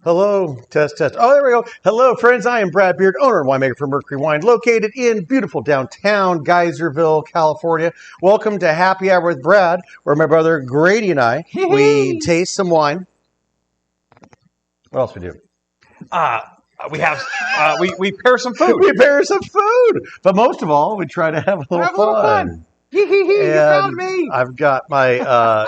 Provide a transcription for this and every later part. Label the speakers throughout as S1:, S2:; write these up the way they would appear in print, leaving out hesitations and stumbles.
S1: Hello, test, test. Oh, there we go. Hello, friends. I am Brad Beard, owner and winemaker for Mercury Wine, located in beautiful downtown Geyserville, California. Welcome to Happy Hour with Brad, where my brother Grady and I, we taste some wine. What else we do?
S2: We pair some food.
S1: We pair some food. But most of all, we try to have a little fun.
S2: You found me.
S1: I've got my, a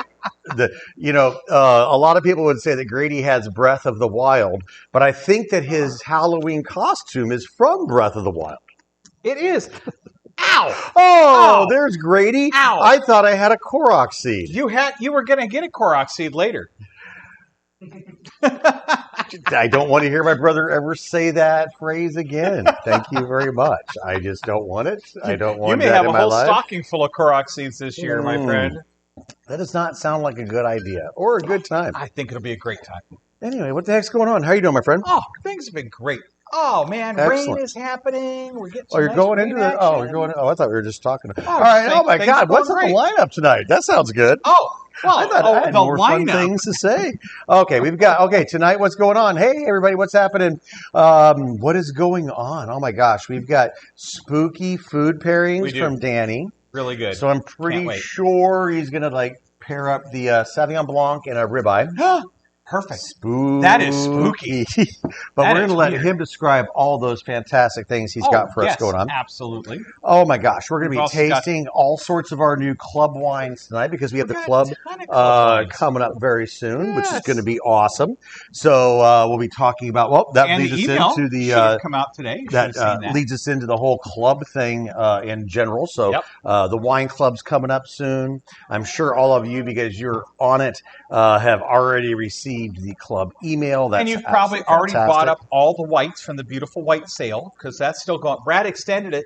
S1: lot of people would say that Grady has Breath of the Wild, but I think that his Halloween costume is from Breath of the Wild.
S2: It is. Ow!
S1: Oh, there's Grady.
S2: Ow!
S1: I thought I had a Korok seed.
S2: You were going to get a Korok seed later.
S1: I don't want to hear my brother ever say that phrase again. Thank you very much. I just don't want it. I don't want that in my life.
S2: You may have a whole stocking full of Korok seeds this year, my friend.
S1: That does not sound like a good idea or a good time.
S2: I think it'll be a great time.
S1: Anyway, what the heck's going on? How you doing, my friend?
S2: Oh, things have been great. Oh, man,
S1: Excellent.
S2: Rain is happening. We're getting
S1: you're
S2: nice
S1: going into
S2: rain
S1: it? Oh,
S2: action.
S1: you're going. Oh, I thought we were just talking.
S2: Oh,
S1: All right. Oh my
S2: things
S1: God,
S2: are
S1: what's in
S2: going
S1: the lineup tonight? That sounds good.
S2: Oh, well,
S1: I thought I had more fun things to say. Okay, tonight what's going on? Hey, everybody, what's happening? What is going on? Oh my gosh, we've got spooky food pairings from Danny.
S2: Really good.
S1: So I'm pretty sure he's gonna pair up the Sauvignon Blanc and a ribeye.
S2: Perfect.
S1: Spooky.
S2: That is spooky.
S1: But we're going to let him describe all those fantastic things he's got for us going on.
S2: Absolutely.
S1: Oh my gosh, we're going to be tasting all sorts of our new club wines tonight because we have the club coming up very soon, which is going to be awesome. So we'll be talking about that leads us into the
S2: come out today.
S1: That leads us into the whole club thing in general. So the wine club's coming up soon. I'm sure all of you, because you're on it, have already received the club email.
S2: And you've probably already bought up all the whites from the beautiful white sale because that's still going. Brad extended it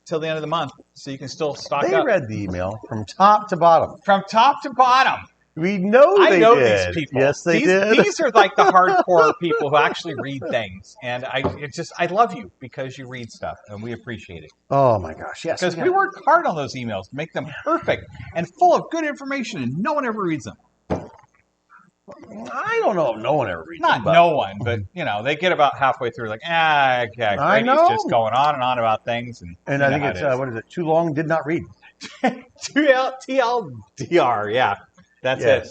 S2: till the end of the month, so you can still stock up.
S1: They read the email from top to bottom.
S2: From top to bottom.
S1: We know they did.
S2: I know these people.
S1: Yes, they did.
S2: These are like the hardcore people who actually read things, and I love you because you read stuff, and we appreciate it.
S1: Oh my gosh, yes.
S2: Because we worked hard on those emails to make them perfect and full of good information, and no one ever reads them.
S1: I don't know if no one ever reads them.
S2: Not no one, but they get about halfway through, like, okay,
S1: I know.
S2: He's just going on and on about things,
S1: and I think it's what is it? Too long, did not read.
S2: TLDR, yeah, that's it.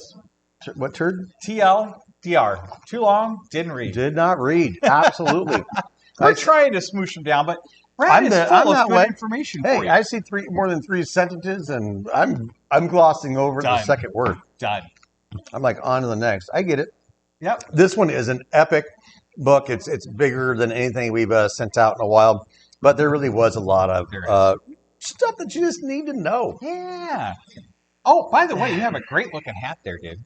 S1: What turd?
S2: TLDR. Too long, didn't read.
S1: Did not read. Absolutely.
S2: We're trying to smoosh them down, but Brad is full of good information for you.
S1: I see more than three sentences, and I'm glossing over the second word.
S2: Done.
S1: I'm like, on to the next. I get it.
S2: Yep.
S1: This one is an epic book. It's bigger than anything we've sent out in a while, but there really was a lot of stuff that you just need to know.
S2: Yeah. Oh, by the way, you have a great looking hat there, dude.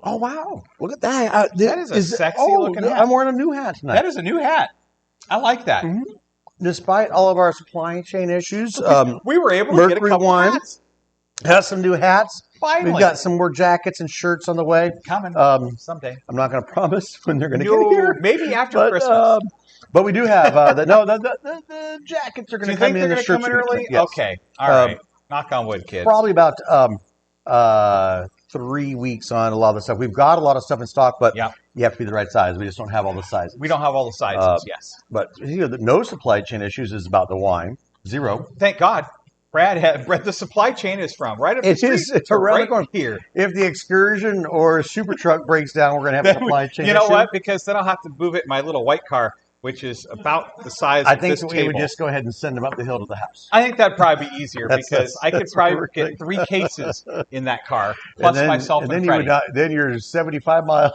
S1: Oh, wow. Look at that.
S2: That is a sexy looking hat.
S1: I'm wearing a new hat tonight.
S2: That is a new hat. I like that.
S1: Mm-hmm. Despite all of our supply chain issues,
S2: we were able to get a couple hats.
S1: Has some new hats.
S2: Finally.
S1: We've got some more jackets and shirts on the way.
S2: Coming someday.
S1: I'm not going to promise when they're going to get here.
S2: Maybe after Christmas.
S1: But we do have the jackets are going to come in.
S2: The shirts come in early.
S1: Yes.
S2: Okay, all right. Knock on wood, kids.
S1: Probably about 3 weeks on a lot of the stuff. We've got a lot of stuff in stock, but you have to be the right size. We just don't have all the sizes.
S2: We don't have all the sizes. Yes,
S1: but no supply chain issues is about the wine. Zero.
S2: Thank God. Brad, the supply chain is from right up the street.
S1: It's around the corner
S2: here.
S1: If the Excursion or Super Truck breaks down, we're going to have a supply chain.
S2: You know what? Because then I'll have to move it in my little white car, which is about the size of this table. I think we would
S1: just go ahead and send them up the hill to the house.
S2: I think that'd probably be easier because I could probably get 3 cases in that car, plus myself and Freddie.
S1: Then your 75 miles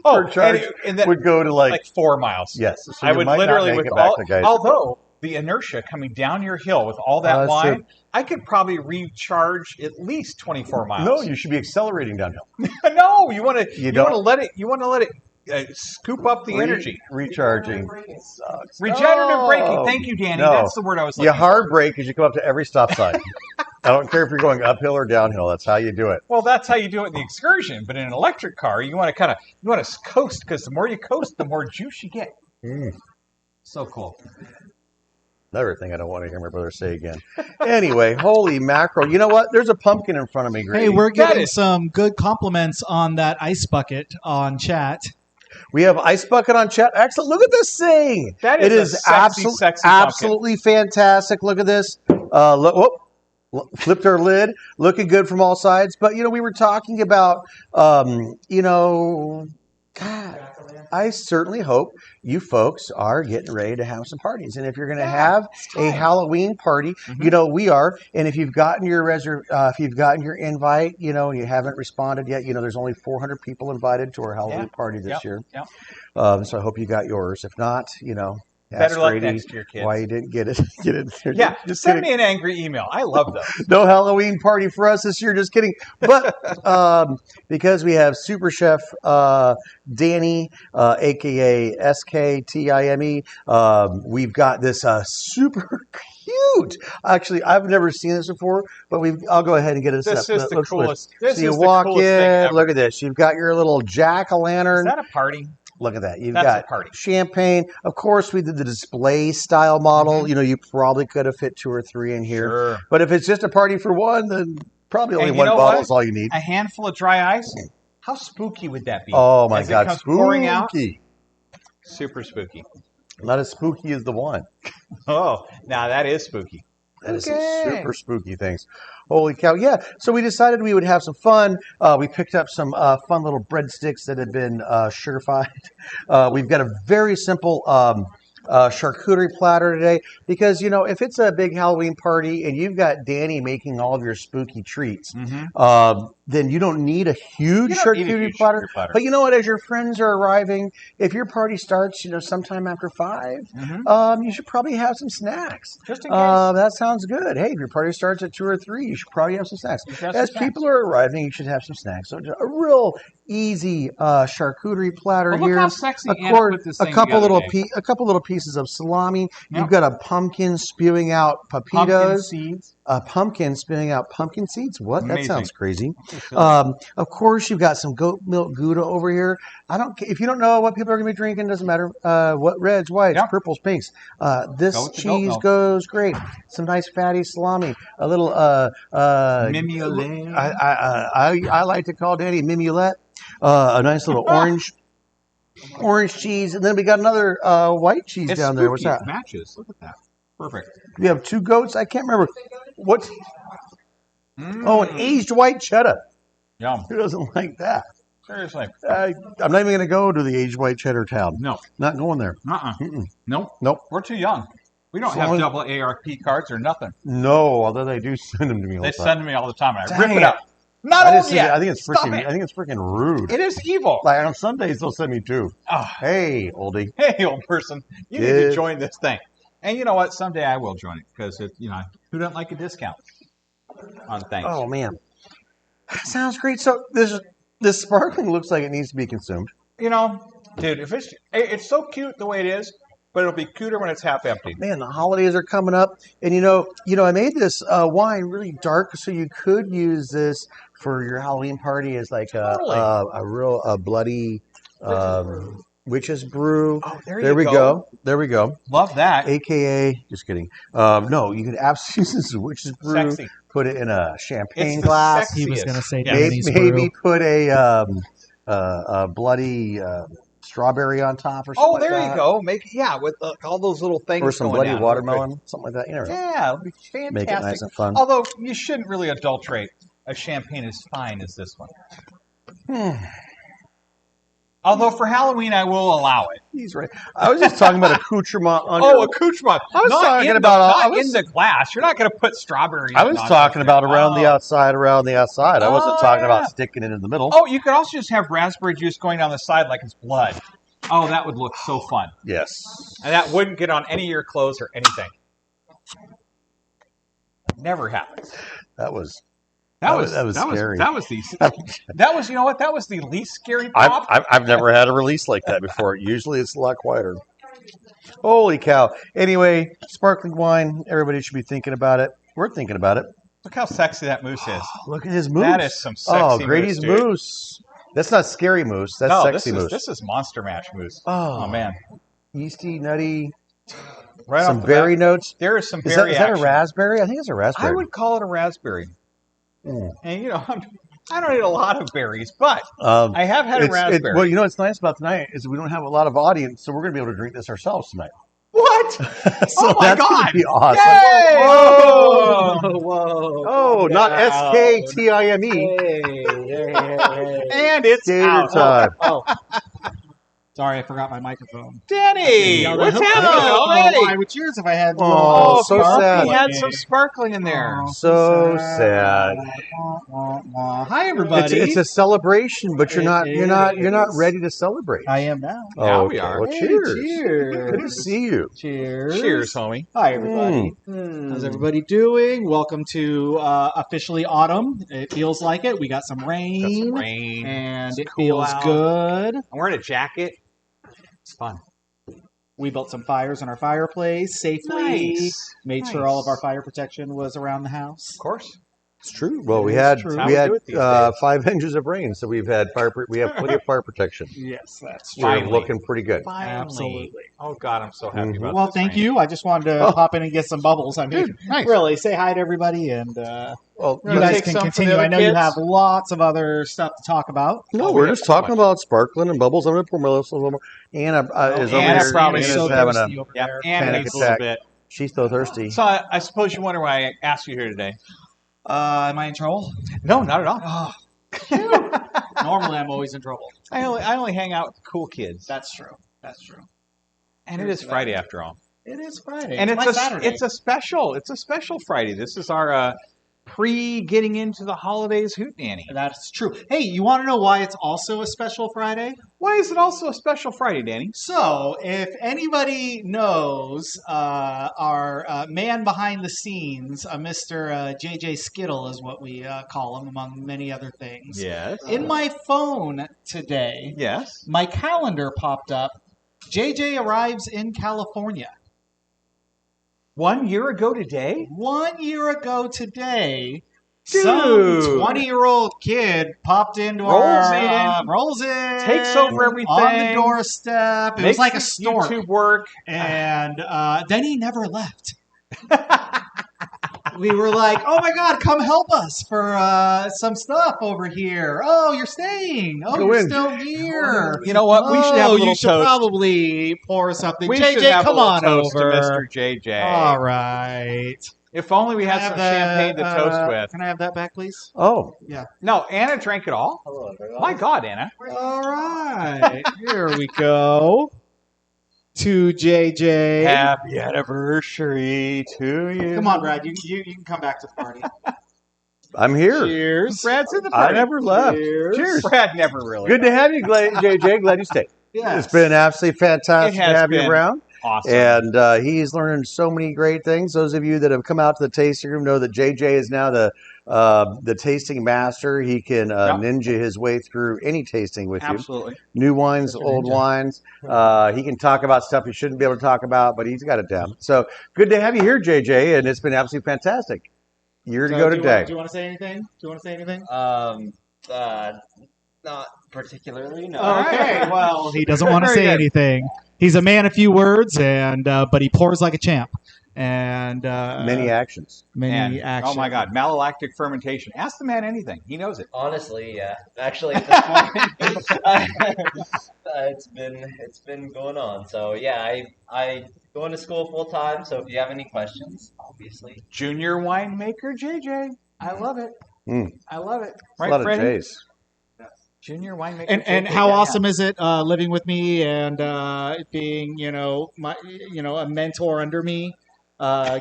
S1: per charge would go to like
S2: 4 miles.
S1: Yes. So
S2: I would literally, although the inertia coming down your hill with all that wine, true. I could probably recharge at least 24 miles.
S1: No, you should be accelerating downhill.
S2: No, you want to let it scoop up the energy.
S1: Recharging.
S2: Regenerative braking. Thank you, Danny. That's the word I was looking for.
S1: You hard brake as you come up to every stop sign. I don't care if you're going uphill or downhill. That's how you do it.
S2: Well, that's how you do it in the Excursion. But in an electric car, you want to coast, because the more you coast, the more juice you get. So cool.
S1: Another thing I don't want to hear my brother say again. Anyway, holy mackerel. You know what? There's a pumpkin in front of me, Grady.
S3: Hey, we're getting some good compliments on that ice bucket on chat.
S1: We have Ice Bucket on chat. Excellent. Look at this thing.
S2: That is sexy
S1: absolutely fantastic. Look at this. Flipped our lid. Looking good from all sides. But, we were talking about, God, I certainly hope you folks are getting ready to have some parties. And if you're going to have a Halloween party, we are. And if you've gotten your invite, and you haven't responded yet, there's only 400 people invited to our Halloween party this year.
S2: Yep.
S1: So I hope you got yours. If not,
S2: better luck next year, kids.
S1: Why you didn't get it?
S2: Yeah, just send me an angry email. I love those.
S1: No Halloween party for us this year. Just kidding. But because we have Super Chef Danny, a.k.a. SKTIME, we've got this super cute. Actually, I've never seen this before, but I'll go ahead and get it set up.
S2: This is the coolest. This
S1: so you
S2: is
S1: walk
S2: the coolest thing
S1: in.
S2: ever.
S1: Look at this. You've got your little jack-o'-lantern.
S2: Is that a party?
S1: Look at that. You've
S2: That's
S1: got champagne. Of course, we did the display style model. You probably could have fit 2 or 3 in here.
S2: Sure.
S1: But if it's just a party for one, then probably only one bottle is all you need.
S2: A handful of dry ice? How spooky would that be?
S1: Oh, my God.
S2: It comes pouring out? Super spooky.
S1: Not as spooky as the one.
S2: Oh, now that is spooky.
S1: That is some super spooky things. Holy cow. Yeah. So we decided we would have some fun. We picked up some fun little breadsticks that had been sugar-fied. We've got a very simple charcuterie platter today because, if it's a big Halloween party and you've got Danny making all of your spooky treats, then you don't need a huge charcuterie platter. But you know what? As your friends are arriving, if your party starts, sometime after 5, you should probably have some snacks.
S2: Just in case.
S1: That sounds good. Hey, if your party starts at 2 or 3, you should probably have some snacks. As people are arriving, you should have some snacks. So a real easy charcuterie platter here.
S2: Look how sexy Anna put this thing
S1: a couple little
S2: together,
S1: pieces of salami. You've got a pumpkin spewing out pepitos.
S2: Pumpkin seeds.
S1: A pumpkin spitting out pumpkin seeds? What?
S2: Amazing.
S1: That sounds crazy. Of course, you've got some goat milk Gouda over here. If you don't know what people are going to be drinking, doesn't matter. What reds, whites, purples, pinks. This cheese goes great. Some nice fatty salami. A little
S2: mimulette.
S1: I like to call Danny mimulette. A nice little orange cheese, and then we got another white cheese down there. What's that?
S2: It matches. Look at that. Perfect.
S1: We have 2 goats. I can't remember what's. Oh, an aged white cheddar.
S2: Yum.
S1: Who doesn't like that?
S2: Seriously.
S1: I'm not even going to go to the aged white cheddar town.
S2: No.
S1: Not going there.
S2: Nope. We're too young. We don't have double ARP cards or nothing.
S1: No, although they do send them to me all the time.
S2: They send them to me all the time, and I rip it up. Not old yet.
S1: I think it's freaking rude.
S2: It is evil.
S1: Like on Sundays, they'll send me 2.
S2: Oh.
S1: Hey, oldie.
S2: Hey, old person. You need to join this thing. And you know what? Someday I will join it because, who doesn't like a discount on things?
S1: Oh, man. That sounds great. So this sparkling looks like it needs to be consumed.
S2: Dude, if it's so cute the way it is, but it'll be cuter when it's half empty.
S1: Man, the holidays are coming up. And, I made this wine really dark, so you could use this for your Halloween party as like a real bloody witch's brew.
S2: Oh,
S1: there we go. There we go.
S2: Love that.
S1: AKA, just kidding. No, you could absolutely use this witch's brew.
S2: Sexy.
S1: Put it in a champagne glass.
S3: He was going to say
S1: maybe put a bloody strawberry on top or something.
S2: Oh, there you go. With all those little things.
S1: Or some bloody watermelon, something like that.
S2: Yeah, it'll be fantastic.
S1: Make it nice and fun.
S2: Although you shouldn't really adulterate a champagne as fine as this one. Although for Halloween, I will allow it.
S1: He's right. I was just talking about accoutrement.
S2: Accoutrement.
S1: I was talking about
S2: in the glass. You're not going to put strawberries.
S1: I was talking about around the outside. I wasn't talking about sticking it in the middle.
S2: Oh, you could also just have raspberry juice going down the side like it's blood. Oh, that would look so fun.
S1: Yes.
S2: And that wouldn't get on any of your clothes or anything. Never happens.
S1: That was
S2: scary. That was the least scary pop.
S1: I've never had a release like that before. Usually it's a lot quieter. Holy cow. Anyway, sparkling wine, everybody should be thinking about it. We're thinking about it.
S2: Look how sexy that mousse is.
S1: Look at his mousse.
S2: That is some sexy
S1: Grady's
S2: mousse.
S1: That's not scary mousse. That's sexy mousse.
S2: This is Monster Mash mousse.
S1: Oh,
S2: man.
S1: Yeasty, nutty.
S2: Right
S1: some berry notes.
S2: There is some berry
S1: Is that a raspberry? I think it's a raspberry.
S2: I would call it a raspberry. And, I don't eat a lot of berries, but I have had a raspberry.
S1: Well, you know what's nice about tonight is we don't have a lot of audience, so we're going to be able to drink this ourselves tonight.
S2: What?
S1: So
S2: oh my God!
S1: Be awesome.
S2: Yay!
S1: Oh, not SKTIME.
S2: And it's out.
S1: Time.
S3: Oh. Sorry, I forgot my microphone.
S2: Danny, what's happening?
S3: I would cheers if I had.
S1: So sad.
S2: We had some sparkling in there.
S1: So sad.
S3: Hi, everybody.
S1: It's a celebration, but you're not ready to celebrate.
S3: I am now.
S2: Now we are.
S1: Well, cheers.
S3: Cheers.
S1: Good to see you.
S3: Cheers.
S2: Cheers, homie.
S3: Hi, everybody. How's everybody doing? Welcome to officially autumn. It feels like it. We got some rain. And it feels good.
S2: I'm wearing a jacket. It's fun.
S3: We built some fires in our fireplace safely.
S2: Nice.
S3: Made sure all of our fire protection was around the house.
S2: Of course.
S1: It's true. Well, we had 5 inches of rain, so we have plenty of fire protection.
S3: Yes, that's
S1: true. We're looking pretty good.
S2: Finally.
S3: Absolutely.
S2: Oh God, I'm so happy about
S3: Well,
S2: this
S3: thank
S2: rain.
S3: you. I just wanted to pop in and get some bubbles. I mean, really, say hi to everybody, and
S1: well,
S3: you guys can continue. I know you have lots of other stuff to talk about.
S1: No, we're just talking about sparkling and bubbles. I'm going to pour my lips a little more. Anna is over here.
S2: Probably
S3: so
S1: having
S3: a
S1: panic attack.
S2: Bit.
S1: She's so thirsty.
S2: So I suppose you wonder why I asked you here today.
S3: Am I in trouble?
S2: No, not at all.
S3: Normally, I'm always in trouble.
S2: I only hang out with cool kids.
S3: That's true. That's true.
S2: And it is Friday after all.
S3: It is Friday.
S2: And
S3: it's Saturday.
S2: It's a special Friday. This is our pre-getting into the holidays hootenanny.
S3: That's true. Hey, you want to know why it's also a special Friday?
S2: Why is it also a special Friday, Danny?
S3: So, if anybody knows our man behind the scenes, Mr. JJ Skittle is what we call him, among many other things.
S2: Yes.
S3: In my phone today,
S2: yes,
S3: my calendar popped up. JJ arrives in California.
S2: 1 year ago today?
S3: 1 year ago today,
S2: Dude.
S3: some 20-year-old kid popped into rolls in,
S2: takes over everything
S3: on the doorstep. It was like a storm.
S2: YouTube work,
S3: and then he never left. We were like, "Oh my God, come help us for some stuff over here." "Oh, you're staying. Oh, you're still here."
S2: You know what? We should have a little
S3: you should
S2: toast.
S3: Probably pour something.
S2: We
S3: JJ,
S2: should have
S3: come
S2: a little
S3: on
S2: toast
S3: over,
S2: to Mr. JJ.
S3: All right.
S2: If only we had some champagne to toast with.
S3: Can I have that back, please?
S1: Oh,
S3: yeah.
S2: No, Anna drank it all.
S4: Hello, everyone.
S2: My God, Anna.
S3: All right. Here we go. To JJ.
S2: Happy anniversary to you.
S3: Come on, Brad. You can come back to the party.
S1: I'm here.
S3: Cheers.
S2: Brad's in the party.
S1: I never left.
S3: Cheers.
S2: Brad never really.
S1: Good to have you, JJ. Glad you stayed.
S3: Yes.
S1: It's been absolutely fantastic to have you
S2: been
S1: around.
S2: Awesome.
S1: And he's learning so many great things. Those of you that have come out to the tasting room know that JJ is now the tasting master. He can ninja his way through any tasting with you.
S2: Absolutely.
S1: New wines, old wines. He can talk about stuff he shouldn't be able to talk about, but he's got it down. So good to have you here, JJ, and it's been absolutely fantastic. Year to go today.
S3: Do you want to say anything?
S4: Not particularly, no.
S3: Okay, well, he doesn't want to say anything. He's a man of few words, and but he pours like a champ. And
S1: many actions.
S3: Many actions.
S2: Oh my God, malolactic fermentation. Ask the man anything; he knows it.
S4: Honestly, yeah. Actually, at this point, it's been going on. So yeah, I go into school full time. So if you have any questions, obviously.
S2: Junior winemaker JJ. I love it. I love it.
S1: Right, a lot of J's.
S2: Junior winemaker.
S3: And how awesome is it living with me and being a mentor under me,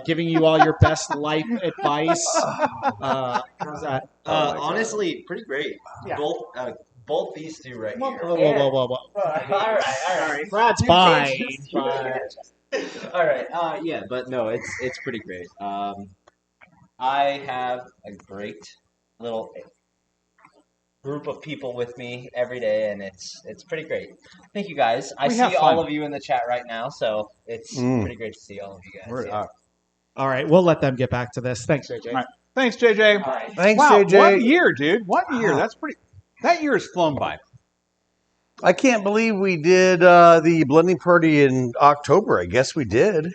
S3: giving you all your best life advice. How's that?
S4: Honestly, pretty great. Yeah. Both these two right here.
S3: Whoa.
S4: All right.
S3: Brad's fine.
S4: All right. Yeah, but no, it's pretty great. I have a great little group of people with me every day, and it's pretty great. Thank you guys. I see all of you in the chat right now, so it's pretty great to see all of you guys.
S3: All right, we'll let them get back to this. Thanks, JJ.
S2: All right. Thanks, JJ.
S4: All right.
S1: Thanks, JJ.
S2: 1 year, dude. 1 year. That's pretty. That year has flown by.
S1: I can't believe we did the blending party in October. I guess we did.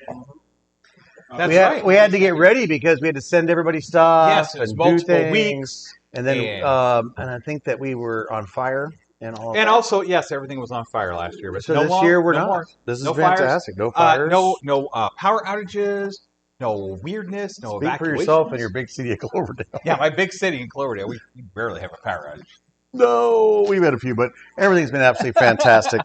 S2: That's right.
S1: We had to get ready because we had to send everybody stuff.
S2: Yes, it was
S1: and
S2: multiple
S1: do things.
S2: weeks.
S1: And then, and I think that we were on fire and all.
S2: And also, yes, everything was on fire last year, but
S1: so this year we're not.
S2: More.
S1: This is
S2: no
S1: fantastic.
S2: Fires,
S1: no fires.
S2: No power outages. No weirdness. No
S1: Speak
S2: evacuations.
S1: for yourself in your big city of Cloverdale.
S2: Yeah, my big city in Cloverdale. We barely have a power outage.
S1: No, we've had a few, but everything's been absolutely fantastic.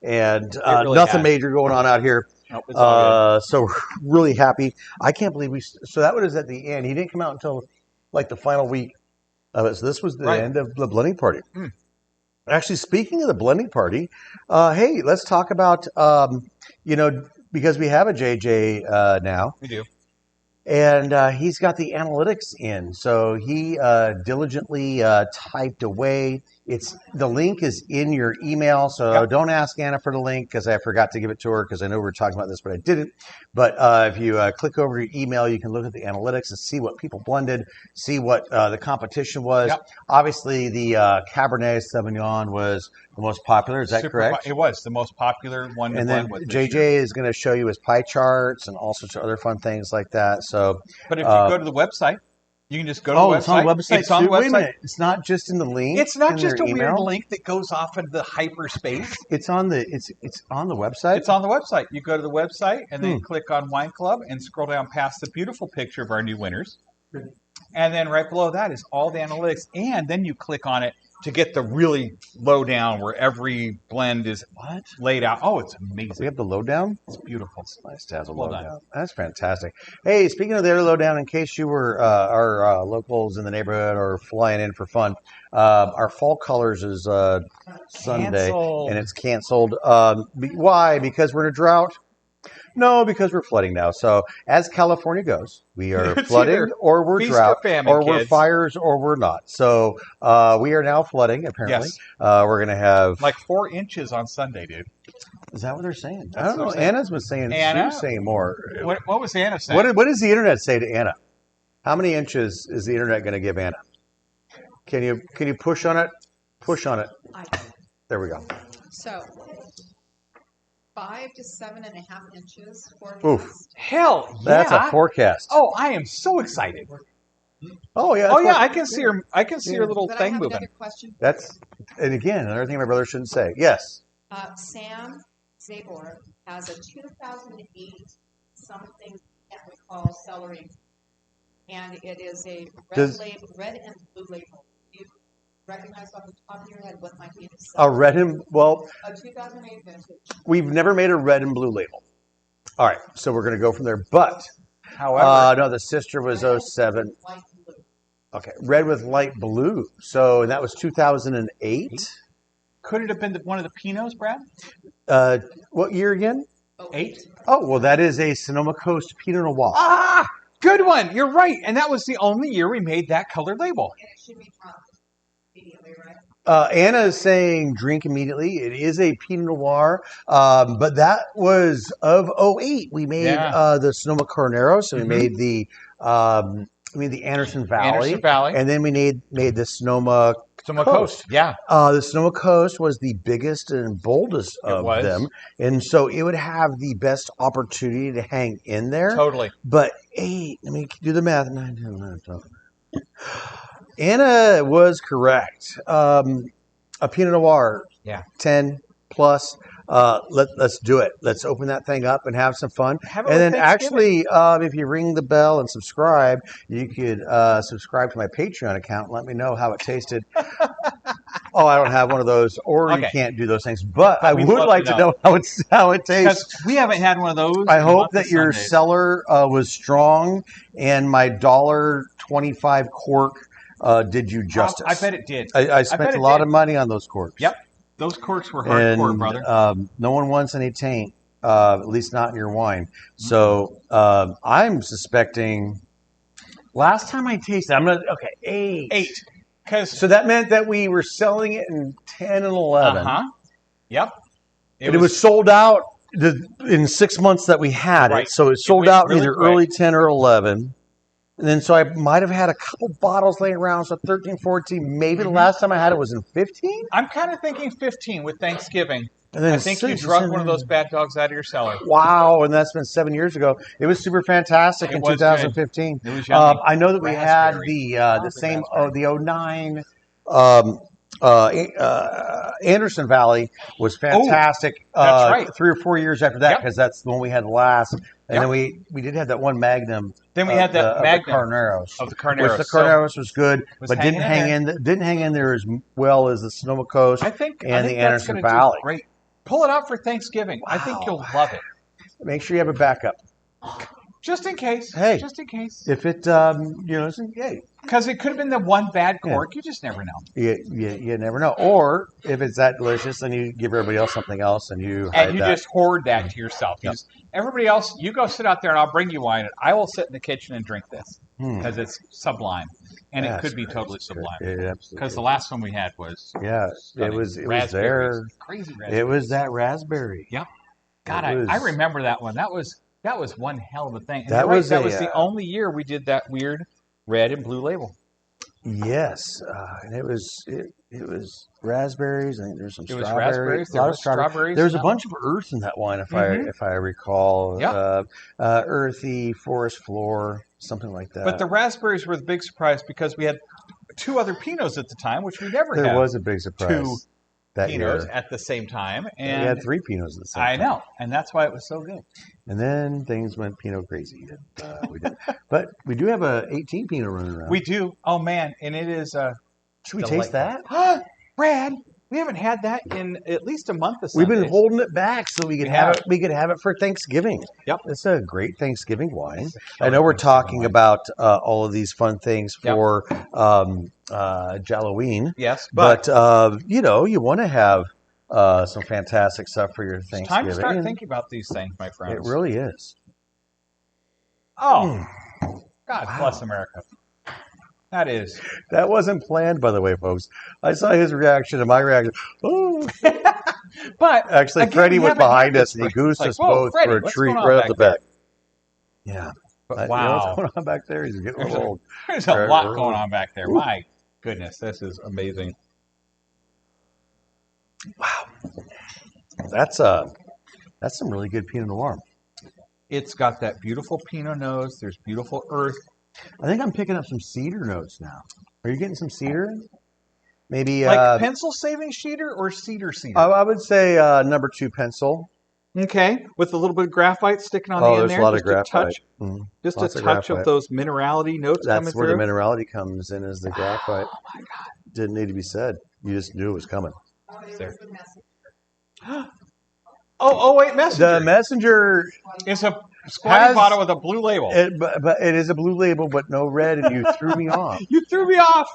S1: And
S2: really
S1: nothing
S2: has.
S1: major going on out here.
S2: Nope, it's all good.
S1: So we're really happy. I can't believe so that was at the end. He didn't come out until like the final week of it. So this was the end of the blending party. Actually, speaking of the blending party, hey, let's talk about, because we have a JJ now.
S2: We do.
S1: And he's got the analytics in. So he diligently typed away. The link is in your email. So don't ask Anna for the link because I forgot to give it to her because I know we were talking about this, but I didn't. But if you click over your email, you can look at the analytics and see what people blended, see what the competition was.
S2: Yep.
S1: Obviously, the Cabernet Sauvignon was the most popular. Is that correct?
S2: It was the most popular one.
S1: And then JJ is going to show you his pie charts and all sorts of other fun things like that. So,
S2: but if you go to the website, you can just go to the website.
S1: It's on the website.
S2: It's on the website.
S1: Wait a minute. It's not just in the link.
S2: It's not just a weird link that goes off into the hyperspace.
S1: It's on the on the website.
S2: It's on the website. You go to the website and then click on Wine Club and scroll down past the beautiful picture of our new winners. And then right below that is all the analytics. And then you click on it to get the really lowdown where every blend is laid out. Oh, it's amazing.
S1: We have the lowdown?
S2: It's beautiful.
S1: It's nice to have a lowdown. That's fantastic. Hey, speaking of their lowdown, in case you were our locals in the neighborhood or flying in for fun, our fall colors is Sunday, and it's canceled. Why? Because we're in a drought? No, because we're flooding now. So as California goes, we are flooding or we're drought or we're fires or we're not. So we are now flooding, apparently.
S2: Yes.
S1: We're going to have...
S2: like 4 inches on Sunday, dude.
S1: Is that what they're saying? I don't know. Anna's been saying, she was saying more.
S2: What was Anna saying?
S1: What does the internet say to Anna? How many inches is the internet going to give Anna? Can you push on it? Push on it. There we go.
S5: So 5 to 7.5 inches forecast.
S1: Oof.
S2: Hell yeah.
S1: That's a forecast.
S2: Oh, I am so excited.
S1: Oh yeah.
S2: Oh yeah, I can see her. I can see her little
S5: But
S2: thing
S5: I have
S2: moving.
S5: another question.
S1: And again, another thing my brother shouldn't say. Yes.
S5: Sam Zabor has a 2008 something that we call celery, and it is a red and blue label. Do you recognize off the top of your head what might be the celery?
S1: A red and a
S5: 2008 vintage.
S1: We've never made a red and blue label. All right, so we're going to go from there. But
S2: however,
S1: no, the sister was 07.
S5: Light blue.
S1: Okay, red with light blue. So that was 2008.
S2: Could it have been one of the Pinots, Brad?
S1: What year again?
S2: 8.
S1: Oh, well, that is a Sonoma Coast Pinot Noir.
S2: Ah, good one. You're right, and that was the only year we made that color label.
S5: And it should be drunk immediately, right?
S1: Anna is saying drink immediately. It is a Pinot Noir, but that was of 08. We made the Sonoma Carnero, so we made the Anderson Valley. And then we made the Sonoma Coast.
S2: Yeah.
S1: The Sonoma Coast was the biggest and boldest of them. And so it would have the best opportunity to hang in there.
S2: Totally.
S1: But 8, let me do the math. 9, 10, 11, 12. Anna was correct. A Pinot Noir.
S2: Yeah.
S1: 10 plus. Let's do it. Let's open that thing up and have some fun. And then actually, if you ring the bell and subscribe, you could subscribe to my Patreon account and let me know how it tasted. Oh, I don't have one of those, or you can't do those things. But I would like to know how it tastes.
S2: Because we haven't had one of those.
S1: I hope that your cellar was strong and my $1.25 cork did you justice.
S2: I bet it did.
S1: I spent a lot of money on those corks.
S2: Yep. Those corks were hardcore, brother.
S1: No one wants any taint, at least not in your wine. So I'm suspecting. Last time I tasted, 8.
S2: 8.
S1: So that meant that we were selling it in 10 and 11.
S2: Yep.
S1: It was sold out in 6 months that we had it. So it sold out in either early 10 or 11. And then so I might have had a couple bottles laying around, so 13, 14. Maybe the last time I had it was in 15?
S2: I'm kind of thinking 15 with Thanksgiving.
S1: And then
S2: I think you drug one of those bad dogs out of your cellar.
S1: Wow, and that's been 7 years ago. It was super fantastic in
S2: was
S1: 2015.
S2: good. It was yummy.
S1: I know that we had the same the 09 um, Anderson Valley was fantastic.
S2: That's right.
S1: 3 or 4 years after that, because that's the one we had last. And then we did have that one Magnum.
S2: Then we had that Magnum
S1: of the Carneros.
S2: Of the Carneros.
S1: Which the Carneros was good,
S2: was
S1: but didn't hang in there as well as the Sonoma Coast
S2: I think
S1: the
S2: that's
S1: Anderson
S2: gonna
S1: Valley.
S2: do great. Pull it out for Thanksgiving. I think you'll love it.
S1: Make sure you have a backup.
S2: Just in case.
S1: Hey.
S2: Just in case.
S1: If it, hey.
S2: Because it could have been the one bad cork. You just never know.
S1: You never know. Or if it's that delicious, then you give everybody else something else, and you hide that.
S2: just hoard that to yourself.
S1: Yep.
S2: Everybody else, you go sit out there, and I'll bring you wine, and I will sit in the kitchen and drink this because it's sublime, and it could be totally sublime. Because the last one we had was
S1: it was there.
S2: Crazy raspberries.
S1: It was that raspberry.
S2: Yep. God, I remember that one. That was one hell of a thing. And
S1: that was
S2: the only year we did that weird red and blue label.
S1: Yes, and it was raspberries. I think there's some strawberries.
S2: Raspberries. There was strawberries.
S1: There's a bunch of earth in that wine, if I recall.
S2: Yep.
S1: Earthy, forest floor, something like that.
S2: But the raspberries were the big surprise because we had 2 other Pinots at the time, which we never had.
S1: There was a big surprise.
S2: 2
S1: that
S2: Pinots
S1: year.
S2: at the same time, and
S1: we had 3 Pinots at the same time.
S2: I know, and that's why it was so good.
S1: And then things went Pinot crazy. We did. But we do have a 18 Pinot running around.
S2: We do. Oh man, and it is.
S1: Should we taste that?
S2: Brad, we haven't had that in at least a month or so.
S1: We've been holding it back so we could have it. We could have it for Thanksgiving.
S2: Yep,
S1: it's a great Thanksgiving wine. I know we're talking about all of these fun things for Jalloween.
S2: Yes,
S1: but you want to have some fantastic stuff for your Thanksgiving.
S2: It's time to start thinking about these things, my friends.
S1: It really is.
S2: Oh, God bless America.
S1: That wasn't planned, by the way, folks. I saw his reaction and my reaction. Oh.
S2: But
S1: actually, again, Freddie was behind us and he goosed us both
S2: Freddie,
S1: for a treat right off the bat. Yeah.
S2: But
S1: wow. You know what's going on back there? He's getting old.
S2: There's a lot going on back there. My goodness, this is amazing.
S1: Wow. That's some really good Pinot Noir.
S2: It's got that beautiful Pinot nose. There's beautiful earth.
S1: I think I'm picking up some cedar notes now. Are you getting some cedar? Maybe
S2: like pencil saving cedar or cedar?
S1: I would say number 2 pencil.
S2: Okay, with a little bit of graphite sticking on the end there.
S1: There's a lot of graphite.
S2: Just a touch of those minerality notes coming through.
S1: That's where the minerality comes in, is the graphite.
S2: Oh my God!
S1: Didn't need to be said. You just knew it was coming.
S2: Wait, Messenger.
S1: The Messenger
S2: is a squatty bottle with a blue label.
S1: But it is a blue label, but no red, and you threw me off.
S2: You threw me off.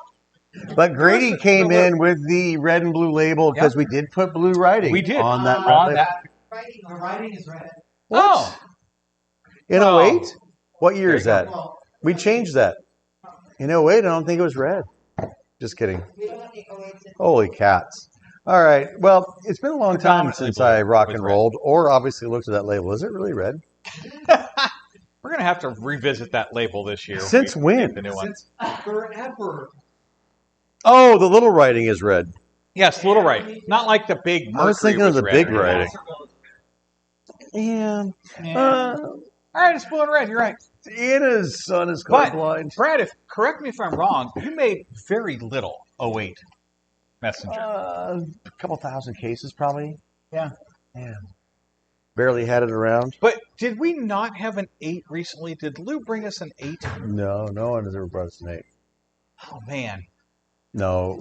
S1: But Grady came in with the red and blue label because we did put blue writing.
S2: We did
S1: on that.
S3: The writing is red.
S1: What?
S2: Oh.
S1: In 08? What year is that? We changed that. In 08, I don't think it was red. Just kidding. Holy cats. All right. Well, it's been a long time since I rock and rolled or obviously looked at that label. Is it really red?
S2: We're going to have to revisit that label this year.
S1: Since when?
S2: The new one.
S3: Since forever.
S1: Oh, the little writing is red.
S2: Yes, little writing. Not like the big Mercury.
S1: I was thinking of the big
S2: red.
S1: writing. Yeah.
S2: All right, it's blue and red. You're right.
S1: Anna's son is colorblind.
S2: Brad, correct me if I'm wrong. You made very little 08 Messenger.
S1: A couple thousand cases, probably.
S2: Yeah.
S1: Barely had it around.
S2: But did we not have an 8 recently? Did Lou bring us an 8?
S1: No one has ever brought us an 8.
S2: Oh man.
S1: No,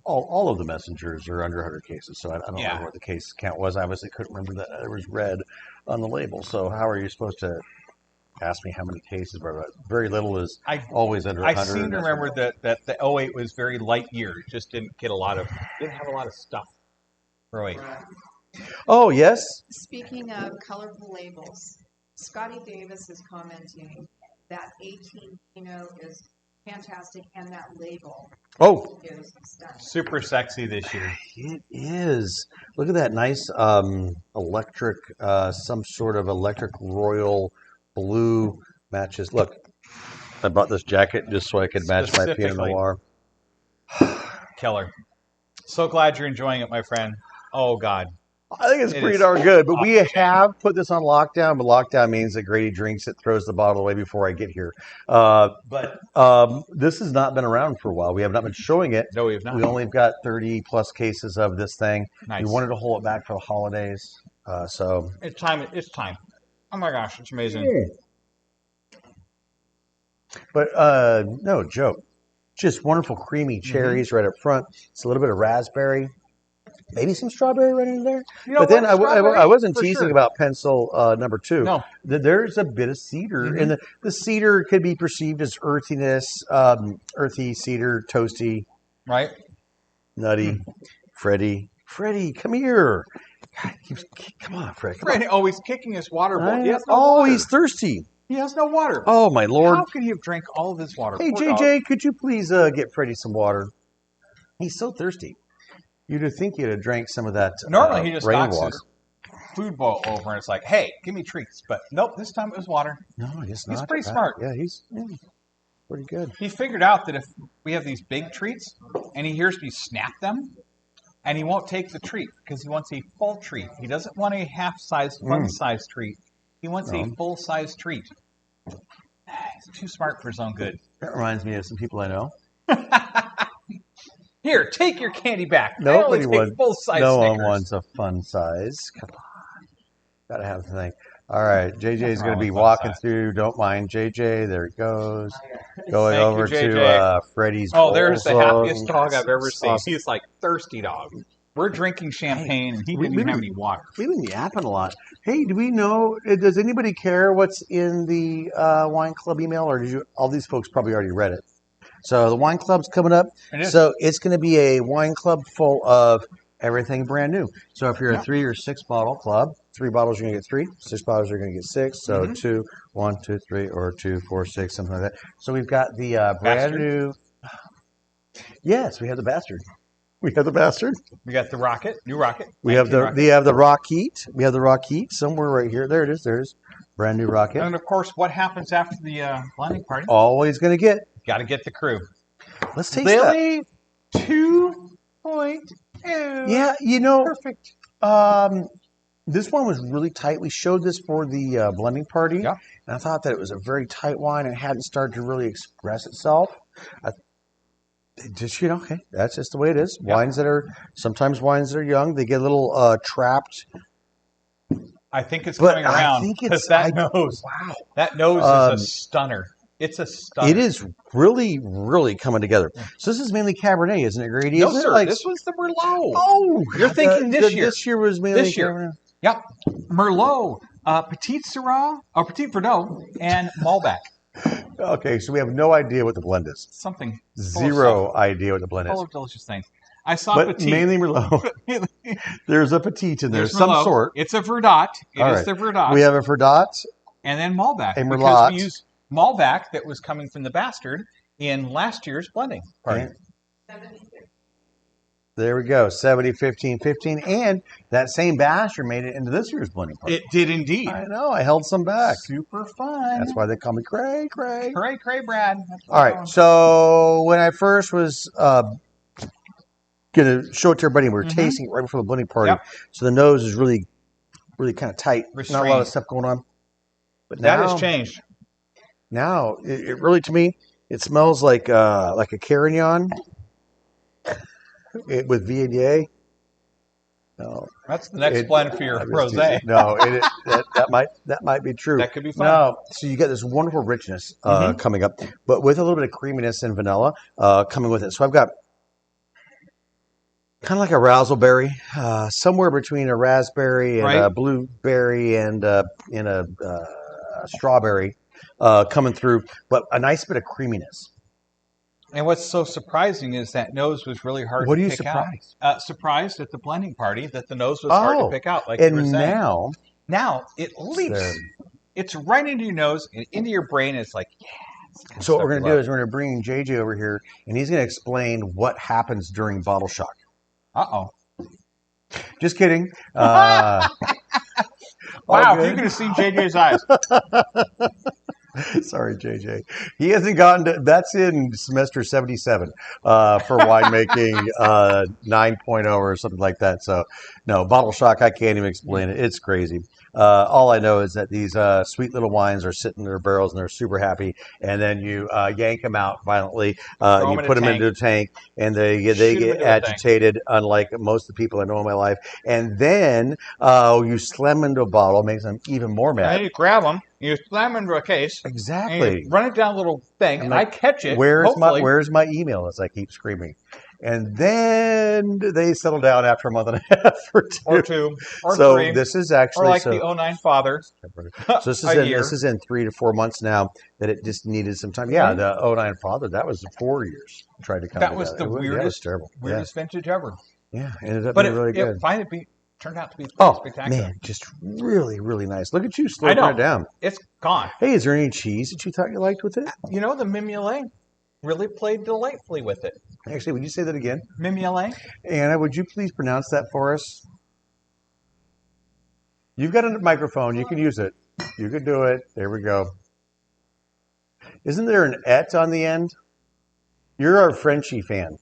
S1: all of the messengers are under 100 cases, so I don't remember what the case count was. I obviously couldn't remember that there was red on the label. So how are you supposed to ask me how many cases? Very little is always under 100.
S2: I seem to remember that the 08 was very light year. It just didn't have a lot of stuff for 08.
S1: Oh, yes.
S5: Speaking of colorful labels, Scotty Davis is commenting that 18 Pinot is fantastic, and that label is stunning.
S2: Super sexy this year.
S1: It is. Look at that nice electric, some sort of electric royal blue matches. Look, I bought this jacket just so I could match my Pinot Noir.
S2: Killer. So glad you're enjoying it, my friend. Oh, God.
S1: I think it's
S2: It
S1: pretty
S2: is
S1: darn good. But we
S2: off the chain.
S1: have put this on lockdown. But lockdown means that Grady drinks it, throws the bottle away before I get here. But this has not been around for a while. We have not been showing it.
S2: No, we have not.
S1: We only have got 30 plus cases of this thing.
S2: Nice.
S1: We wanted to hold it back for the holidays. So
S2: It's time. It's time. Oh my gosh, it's amazing.
S1: But no joke. Just wonderful creamy cherries right up front. It's a little bit of raspberry. Maybe some strawberry right in there.
S2: You know
S1: But then
S2: what? Strawberry,
S1: I wasn't
S2: for
S1: teasing
S2: sure.
S1: about pencil number 2.
S2: No.
S1: There's a bit of cedar. And the cedar could be perceived as earthiness, earthy cedar, toasty,
S2: Right?
S1: nutty. Freddie, come here. God, come on, Fred. Come on.
S2: Fred always kicking his water bowl. He has no
S1: Oh,
S2: water.
S1: he's thirsty.
S2: He has no water.
S1: Oh, my Lord.
S2: How can he have drank all of this water?
S1: Hey,
S2: Poor
S1: JJ,
S2: dog.
S1: could you please get Freddie some water? He's so thirsty. You'd have think he'd have drank some of that
S2: Normally he just knocks
S1: rainwater.
S2: his food bowl over and it's like, hey, give me treats. But nope, this time it was water.
S1: No, he's not.
S2: pretty smart.
S1: Yeah, he's pretty good.
S2: He figured out that if we have these big treats and he hears me snap them, and he won't take the treat because he wants a full treat. He doesn't want a half-sized, fun-sized treat. He wants a full-sized treat. He's too smart for his own good.
S1: That reminds me of some people I know.
S2: Here, take your candy back. I
S1: Nobody
S2: only
S1: would.
S2: take full-size
S1: No one
S2: Snickers.
S1: wants a fun size. Come on. Gotta have the thing. All right, JJ's going to
S2: wrong
S1: be
S2: with fun
S1: walking
S2: size.
S1: through. Don't mind JJ. There he goes. Going
S2: Thank you,
S1: over
S2: JJ.
S1: to Freddie's.
S2: Oh, there's the
S1: bowl
S2: happiest
S1: zone.
S2: dog I've ever seen.
S1: Awesome.
S2: He's like thirsty dog. We're drinking champagne, and he
S1: we-
S2: didn't
S1: we
S2: even have
S1: were-
S2: any water.
S1: We've been yapping a lot. Hey, do we know? Does anybody care what's in the wine club email, or did you? All these folks probably already read it. So the wine club's coming up.
S2: It is.
S1: So it's going to be a wine club full of everything brand new. So if you're a 3 or 6 bottle club, 3 bottles you're going to get 3, 6 bottles you're going to get 6. So 2, 1, 2, 3, or 2, 4, 6, something like that. So we've got the brand
S2: Bastard?
S1: new. Yes, we have the bastard. We have the bastard.
S2: We got the rocket, new rocket.
S1: We have the
S2: Rocket.
S1: Rocket. We have the Rocket somewhere right here. There it is. There's brand new Rocket.
S2: And of course, what happens after the blending party?
S1: Always going to get.
S2: Got to get the crew.
S1: Let's taste that.
S2: Lily 2.0.
S1: Yeah, you know,
S2: Perfect.
S1: this one was really tight. We showed this for the blending party,
S2: Yeah.
S1: and I thought that it was a very tight wine and hadn't started to really express itself. Okay, that's just the way it is.
S2: Yeah.
S1: Sometimes wines that are young, they get a little trapped.
S2: I think it's
S1: But
S2: coming
S1: I
S2: around
S1: think
S2: because
S1: it's-
S2: that nose.
S1: Wow.
S2: That nose is a stunner. It's a stunner.
S1: It is really, really coming together. So this is mainly Cabernet, isn't it, Grady?
S2: No,
S1: Isn't
S2: sir.
S1: it like,
S2: this was the Merlot.
S1: oh,
S2: You're thinking this year.
S1: This year was mainly
S2: This year.
S1: Cabernet.
S2: Yep. Merlot, Petit Syrah, or Petit Verdot, and Malbec.
S1: Okay, so we have no idea what the blend is.
S2: Something.
S1: Zero idea what the blend
S2: Full
S1: is.
S2: of delicious things. I saw
S1: But
S2: Petit.
S1: mainly Merlot. There's a Petit in there,
S2: There's
S1: some
S2: Merlot.
S1: sort.
S2: It's a Verdot. It is
S1: All right.
S2: the Verdot.
S1: We have a Verdot.
S2: And then Malbec.
S1: A
S2: Because
S1: Merlot.
S2: we used Malbec that was coming from the Bastard in last year's blending party.
S1: And there we go, 70, 15, 15. And that same bastard made it into this year's blending party.
S2: It did indeed.
S1: I know, I held some back.
S2: Super fun.
S1: That's why they call me Cray.
S2: Cray, cray, Brad. That's what
S1: All
S2: I'm
S1: right, so when I first was going to show it to everybody, we were tasting it right before the blending party.
S2: Yep.
S1: So the nose is really, really kind of tight. Not a lot
S2: Restrained.
S1: of stuff going on. But
S2: That
S1: now,
S2: has changed.
S1: Now, it really, to me, it smells like a Carignan with VADA. No,
S2: That's the next
S1: it-
S2: blend for your
S1: I'm just
S2: rosé.
S1: teasing. No, that might be true.
S2: That could be fun.
S1: No, so you get this wonderful richness coming up, but with a little bit of creaminess and vanilla coming with it. So I've got kind of like a razzleberry, somewhere between a raspberry and a
S2: Right.
S1: blueberry and a strawberry coming through, but a nice bit of creaminess.
S2: And what's so surprising is that nose was really hard
S1: What
S2: to
S1: are you
S2: pick
S1: surprised?
S2: out. Surprised at the blending party that the nose was hard to pick out. Like you were
S1: And
S2: saying.
S1: now,
S2: It leaps.
S1: there.
S2: It's right into your nose and into your brain. It's like, yeah. it's the kind of
S1: So what
S2: stuff
S1: we're going
S2: you
S1: to do
S2: love.
S1: is we're going to bring JJ over here, and he's going to explain what happens during bottle shock.
S2: Uh-oh.
S1: Just kidding.
S2: Wow,
S1: all
S2: if you
S1: good.
S2: could have seen JJ's eyes.
S1: Sorry, JJ. He hasn't gotten to, that's in semester 77 for winemaking 9.0 or something like that. So, no, bottle shock, I can't even explain it. It's crazy. All I know is that these sweet little wines are sitting in their barrels and they're super happy. And then you yank them out violently.
S2: Throw
S1: You
S2: 'em in
S1: put
S2: a
S1: them
S2: tank.
S1: into a tank and they
S2: Shoot 'em
S1: get
S2: into a tank.
S1: agitated, unlike most of the people I know in my life. And then you slam them into a bottle, makes them even more
S2: And then
S1: mad.
S2: you grab them, you slam them into a case, and
S1: Exactly.
S2: you run it down a little thing,
S1: I'm
S2: and
S1: like,
S2: I catch it.
S1: Where's
S2: hopefully.
S1: my email? As I keep screaming, and then they settle down after a month and a half or two.
S2: Or two, or
S1: So
S2: three,
S1: this is
S2: or
S1: actually
S2: like the 09 father.
S1: so this is
S2: a
S1: in
S2: year.
S1: this is in 3 to 4 months now that it just needed some time. Yeah, the 09 father, that was 4 years tried to come
S2: That
S1: together.
S2: was the
S1: It was
S2: weirdest,
S1: terrible.
S2: weirdest vintage ever.
S1: Yeah, ended up
S2: But
S1: being really good.
S2: it finally turned out to be
S1: Oh
S2: spectacular.
S1: man, just really really nice. Look at you
S2: I
S1: slowing
S2: know.
S1: it down.
S2: It's gone.
S1: Hey, is there any cheese that you thought you liked with it?
S2: You know, the Mimulé really played delightfully with it.
S1: Actually, would you say that again?
S2: Mimulé?
S1: Anna, would you please pronounce that for us? You've got a microphone. You can use it. You can do it. There we go. Isn't there an et on the end? You're our Frenchie fan.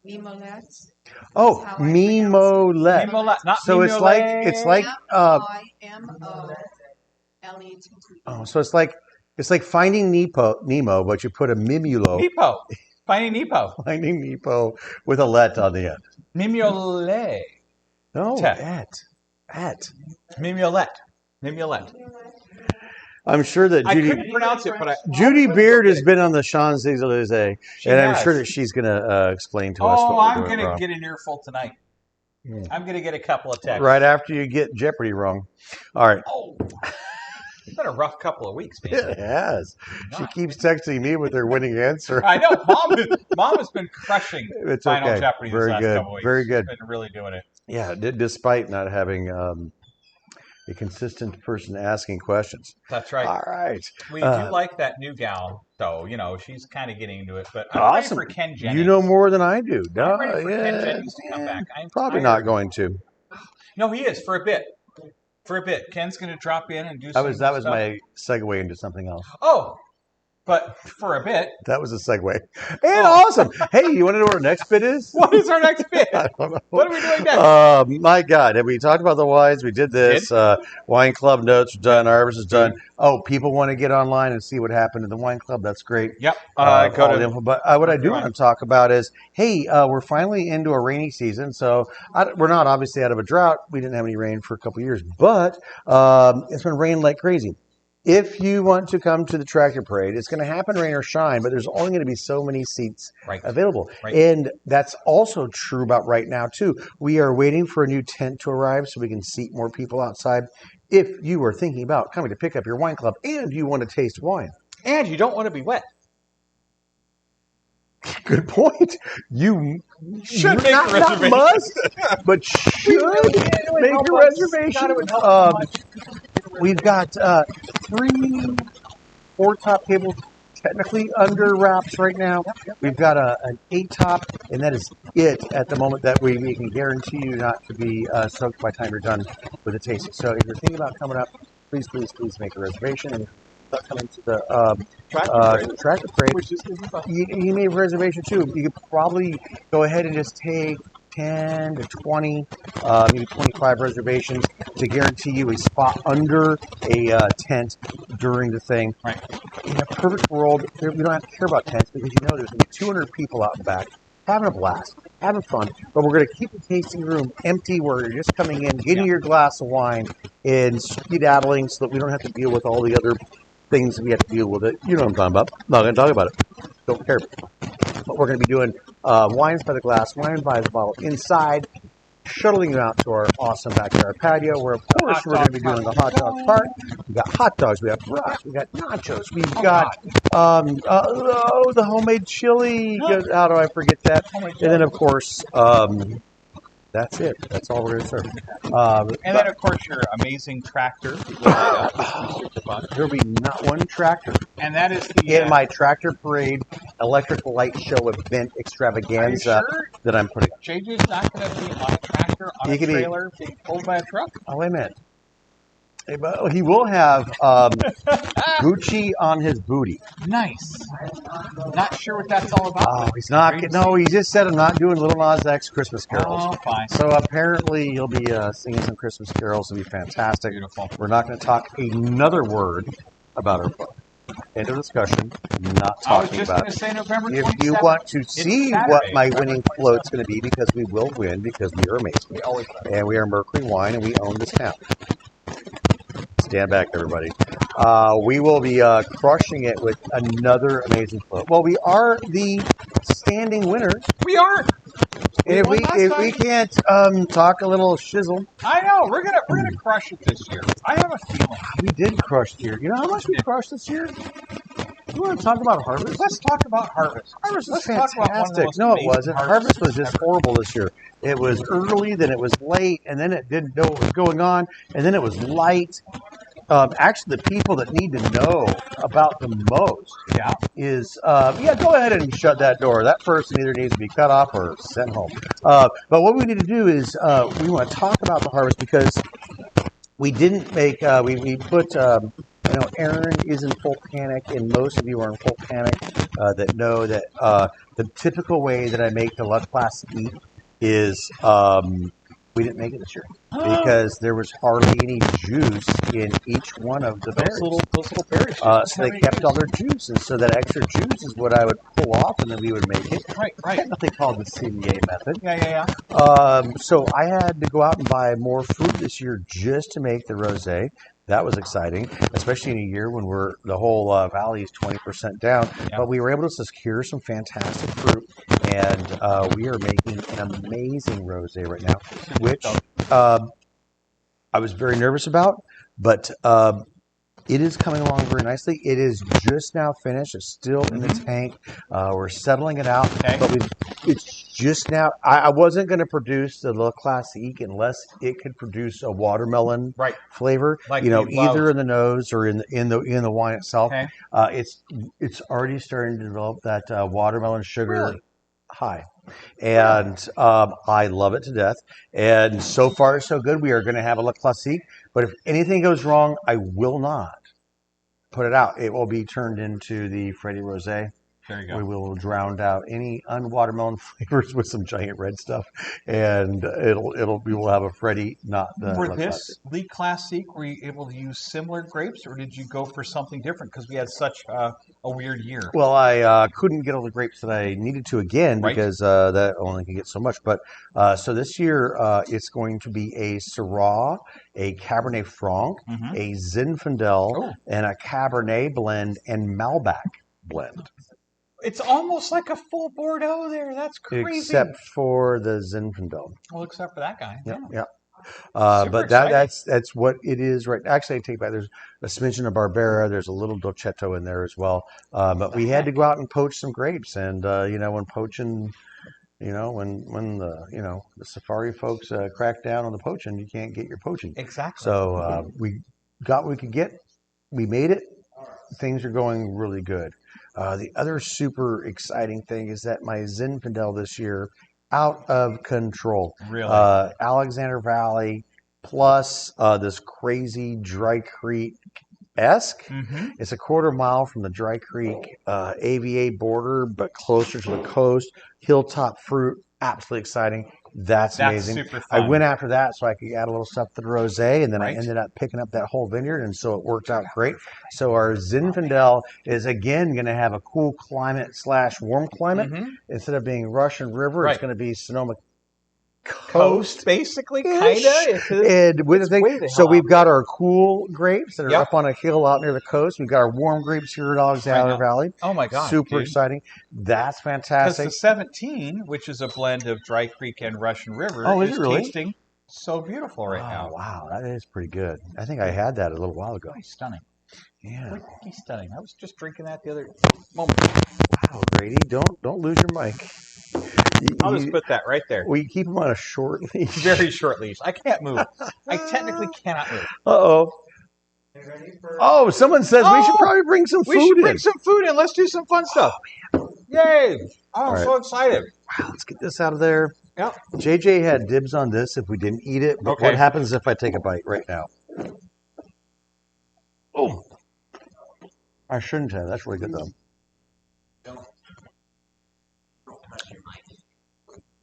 S5: Mimolette.
S1: Oh,
S5: That's how I
S1: Mimolette.
S2: Mimolette, not
S1: So
S2: Mimulé.
S1: it's like
S5: Mimolette.
S1: oh, so it's like finding Nemo, but you put a Mimulo.
S2: Nepo. Finding Nepo.
S1: Finding Nepo with a let on the end.
S2: Mimulé.
S1: No,
S2: Tech.
S1: et.
S2: Mimulette. Mimulette.
S1: I'm sure that
S2: I
S1: Judy
S2: couldn't pronounce it, but I...
S1: Judy Beard has been on the Champs-Élysées, and I'm
S2: has.
S1: sure that she's going to explain to us
S2: Oh,
S1: what
S2: I'm
S1: we're doing
S2: going to
S1: wrong.
S2: get an earful tonight. I'm going to get a couple of texts.
S1: Right after you get Jeopardy wrong. All right.
S2: Oh, it's been a rough couple of weeks, man.
S1: It has. She keeps texting me with her winning answer.
S2: I know. Mom has been crushing
S1: It's
S2: Final
S1: okay.
S2: Jeopardy
S1: Very
S2: these last
S1: good.
S2: couple of weeks.
S1: Very good.
S2: She's been really doing it.
S1: Yeah, despite not having a consistent person asking questions.
S2: That's right.
S1: All right.
S2: We do like that new gal, though. You know, she's kind of getting into it. But I'm
S1: Awesome.
S2: ready for Ken Jennings.
S1: You know more than I do.
S2: I'm ready for Ken Jennings to come back. I'm
S1: Probably
S2: tired.
S1: not going to.
S2: No, he is for a bit. For a bit. Ken's going to drop in and do some
S1: That was
S2: stuff.
S1: my segue into something else.
S2: Oh, but for a bit.
S1: That was a segue. And awesome. Hey, you want to know what our next bit is?
S2: What is our next bit?
S1: I don't know.
S2: What are we doing next?
S1: My God. Have we talked about the wines? We did this. Wine Club notes are done. Harvest is done. Oh, people want to get online and see what happened in the Wine Club. That's great.
S2: Yep.
S1: Go
S2: Go
S1: to
S2: to.
S1: info. But what I do want to talk about is, hey, we're finally into a rainy season. So we're not obviously out of a drought. We didn't have any rain for a couple of years, but it's been raining like crazy. If you want to come to the tractor parade, it's going to happen rain or shine, but there's only going to be so many seats available.
S2: Right.
S1: And that's also true about right now, too. We are waiting for a new tent to arrive so we can seat more people outside. If you are thinking about coming to pick up your wine club and you want to taste wine.
S2: And you don't want to be wet.
S1: Good point. You
S2: Should make a
S1: not
S2: reservation.
S1: must, but should make a reservation. We've got 4 top tables technically under wraps right now. We've got an 8 top, and that is it at the moment that we can guarantee you not to be soaked by the time you're done with the tasting. So if you're thinking about coming up, please make a reservation and coming to the tractor parade. You made a reservation too. You could probably go ahead and just take 10 to 20, maybe 25 reservations to guarantee you a spot under a tent during the thing.
S2: Right.
S1: In a perfect world, we don't have to care about tents because you know there's going to be 200 people out and back having a blast, having fun. But we're going to keep the tasting room empty where you're just coming in, getting your glass of wine, and skedaddling so that we don't have to deal with all the other things that we have to deal with. You know what I'm talking about. I'm not going to talk about it. Don't care. But we're going to be doing wines by the glass, wine by the bottle inside, shuttling you out to our awesome backyard patio where, of course, we're going to be doing the hot dog part. We got hot dogs, we have brats, we got nachos, we've got the homemade chili. How do I forget that? And then, of course, that's it. That's all we're going to serve.
S2: And then, of course, your amazing tractor.
S1: There'll be not one tractor.
S2: And that is the...
S1: in my tractor parade electric light show event extravaganza that I'm putting.
S2: JJ's not going to be on a tractor, on a trailer, being pulled by a truck?
S1: Oh, wait a minute. But he will have Gucci on his booty.
S2: Nice. Not sure what that's all about.
S1: Oh, he's not. No, he just said I'm not doing Little Nas X Christmas carols.
S2: Oh, fine.
S1: So apparently he'll be singing some Christmas carols. It'll be fantastic.
S2: Beautiful.
S1: We're not going to talk another word about our float. End of discussion. Not
S2: I was
S1: talking
S2: just
S1: about
S2: going to say November 27th.
S1: If you want to see
S2: Saturday,
S1: what my
S2: November
S1: winning float's going to be, because we will win, because we are amazing.
S2: We always win.
S1: And we are Mercury Wine, and we own this town. Stand back, everybody. We will be crushing it with another amazing float. Well, we are the standing winners.
S2: We are.
S1: And if we can't talk a little shizzle.
S2: I know. We're gonna crush it this year. I have a feeling.
S1: We did crush this year. You know how much we crushed this year? You want to talk about harvest?
S2: Let's talk about harvest.
S1: Harvest was
S2: Let's talk about one of the
S1: fantastic.
S2: most
S1: No, it
S2: amazing
S1: wasn't. Harvest
S2: harvests
S1: was just
S2: ever.
S1: horrible this year. It was early, then it was late, and then it didn't know what was going on, and then it was light. Actually, the people that need to know about the most is, go ahead and shut that door. That person either needs to be cut off or sent home. But what we need to do is we want to talk about the harvest because we didn't make, we put, Aaron is in full panic, and most of you are in full panic that know that the typical way that I make the Lux Class eat is we didn't make it this year because there was hardly any juice in each one of the berries.
S2: Those little berries.
S1: So they kept all their juice, and so that extra juice is what I would pull off, and then we would make it.
S2: Right.
S1: Technically called the CBA method.
S2: Yeah.
S1: So I had to go out and buy more fruit this year just to make the rosé. That was exciting, especially in a year when the whole valley is 20% down.
S2: Yeah.
S1: But we were able to secure some fantastic fruit, and we are making an amazing rosé right now, which I was very nervous about, but it is coming along very nicely. It is just now finished. It's still in the tank. We're settling it out, but it's just now. I wasn't going to produce the Le Classique unless it could produce a watermelon flavor.
S2: Like
S1: either in the nose or in the wine itself.
S2: Okay.
S1: It's already starting to develop that watermelon sugar high. And I love it to death. And so far, so good. We are going to have a Le Classique. But if anything goes wrong, I will not put it out. It will be turned into the Freddy Rosé.
S2: There you go.
S1: We will drown out any unwatermelon flavors with some giant red stuff, and we will have a Freddy, not the.
S2: For this Le Classique, were you able to use similar grapes, or did you go for something different because we had such a weird year?
S1: Well, I couldn't get all the grapes that I needed to again because that only can get so much. But so this year it's going to be a Syrah, a Cabernet Franc, a Zinfandel, and a Cabernet blend and Malbec blend.
S2: It's almost like a full Bordeaux there. That's crazy.
S1: Except for the Zinfandel.
S2: Well, except for that guy.
S1: Yeah. But that's what it is right. Actually, I take back. There's a smidgen of Barbera. There's a little Dolcetto in there as well. But we had to go out and poach some grapes, and when poaching, when the safari folks crack down on the poaching, you can't get your poaching.
S2: Exactly.
S1: So we got what we could get. We made it. Things are going really good. The other super exciting thing is that my Zinfandel this year, out of control.
S2: Really?
S1: Alexander Valley plus this crazy Dry Creek-esque. It's a quarter mile from the Dry Creek AVA border, but closer to the coast. Hilltop fruit, absolutely exciting. That's amazing.
S2: Super fun.
S1: I went after that so I could add a little stuff to the rosé, and then I ended up picking up that whole vineyard, and so it worked out great. So our Zinfandel is again going to have a cool climate / warm climate. Instead of being Russian River, it's going to be Sonoma Coast,
S2: basically, kind of.
S1: And with the thing, so we've got our cool grapes that are up on a hill out near the coast. We've got our warm grapes here at Alexander Valley.
S2: Oh my God,
S1: super exciting! That's fantastic.
S2: Because the 17, which is a blend of Dry Creek and Russian River,
S1: is it really?
S2: tasting so beautiful right now.
S1: Wow, that is pretty good. I think I had that a little while ago.
S2: He's stunning.
S1: Yeah,
S2: he's stunning. I was just drinking that the other moment.
S1: Wow, Grady, don't lose your mic.
S2: I'll just put that right there.
S1: We keep him on a short leash.
S2: Very short leash. I can't move. I technically cannot move.
S1: Oh, someone says we should probably bring some food in.
S2: We should bring some food in. Let's do some fun stuff. Yay! I'm so excited.
S1: Wow, let's get this out of there.
S2: Yep.
S1: JJ had dibs on this if we didn't eat it. But what happens if I take a bite right now? Oh, I shouldn't have. That's really good though.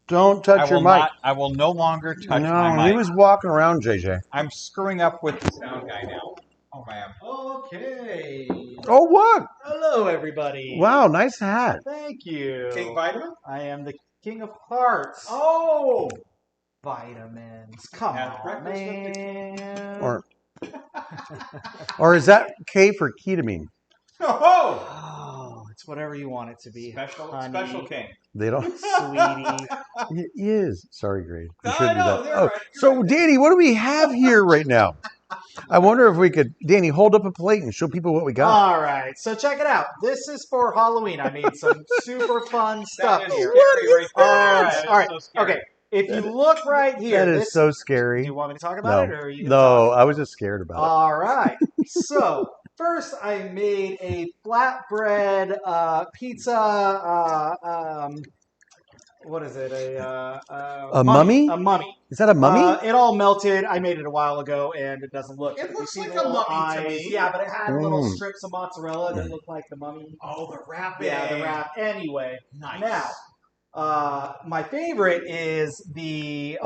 S1: Don't touch your mic.
S2: I will no longer touch my
S1: No,
S2: mic.
S1: he was walking around, JJ.
S2: I'm screwing up with the sound guy now. Oh man.
S3: Okay.
S1: Oh, what?
S3: Hello, everybody.
S1: Wow, nice hat.
S3: Thank you.
S2: King Vitamin?
S3: I am the King of Hearts.
S2: Oh!
S3: Vitamins. Come
S2: Have
S3: on,
S2: breakfast with the
S3: man.
S1: Or is that K for ketamine?
S2: Oh!
S3: Oh, it's whatever you want it to be.
S2: Special
S3: honey,
S2: King.
S1: They don't.
S3: sweetie.
S1: He is. Sorry, Grade. You
S2: No,
S1: shouldn't
S2: I know,
S1: do that.
S2: they're
S1: Oh,
S2: right. You're
S1: so
S2: right.
S1: Danny, what do we have here right now? I wonder if we could, Danny, hold up a plate and show people what we got.
S3: All right, so check it out. This is for Halloween. I made some super fun stuff
S2: That is
S3: here.
S2: scary right there.
S3: All right,
S2: That is
S3: all right.
S2: so scary.
S3: Okay, if you look right here,
S1: That is
S3: this,
S1: so
S3: do
S1: scary.
S3: you want me to talk about it,
S1: No,
S3: or are you gonna
S1: no,
S3: talk?
S1: I was just scared about it.
S3: All right. So first, I made a flatbread pizza. What is it?
S1: A mummy?
S3: A mummy.
S1: Is that a mummy?
S3: It all melted. I made it a while ago, and it doesn't look.
S2: It
S3: you
S2: looks
S3: see
S2: like
S3: the
S2: a
S3: little
S2: mummy to
S3: eyes.
S2: me.
S3: Yeah, but it had little
S1: Mm.
S3: strips of mozzarella that looked like the mummy.
S2: Oh, the wrapping.
S3: Yeah, the wrap. Anyway,
S2: Nice.
S3: now, my favorite is the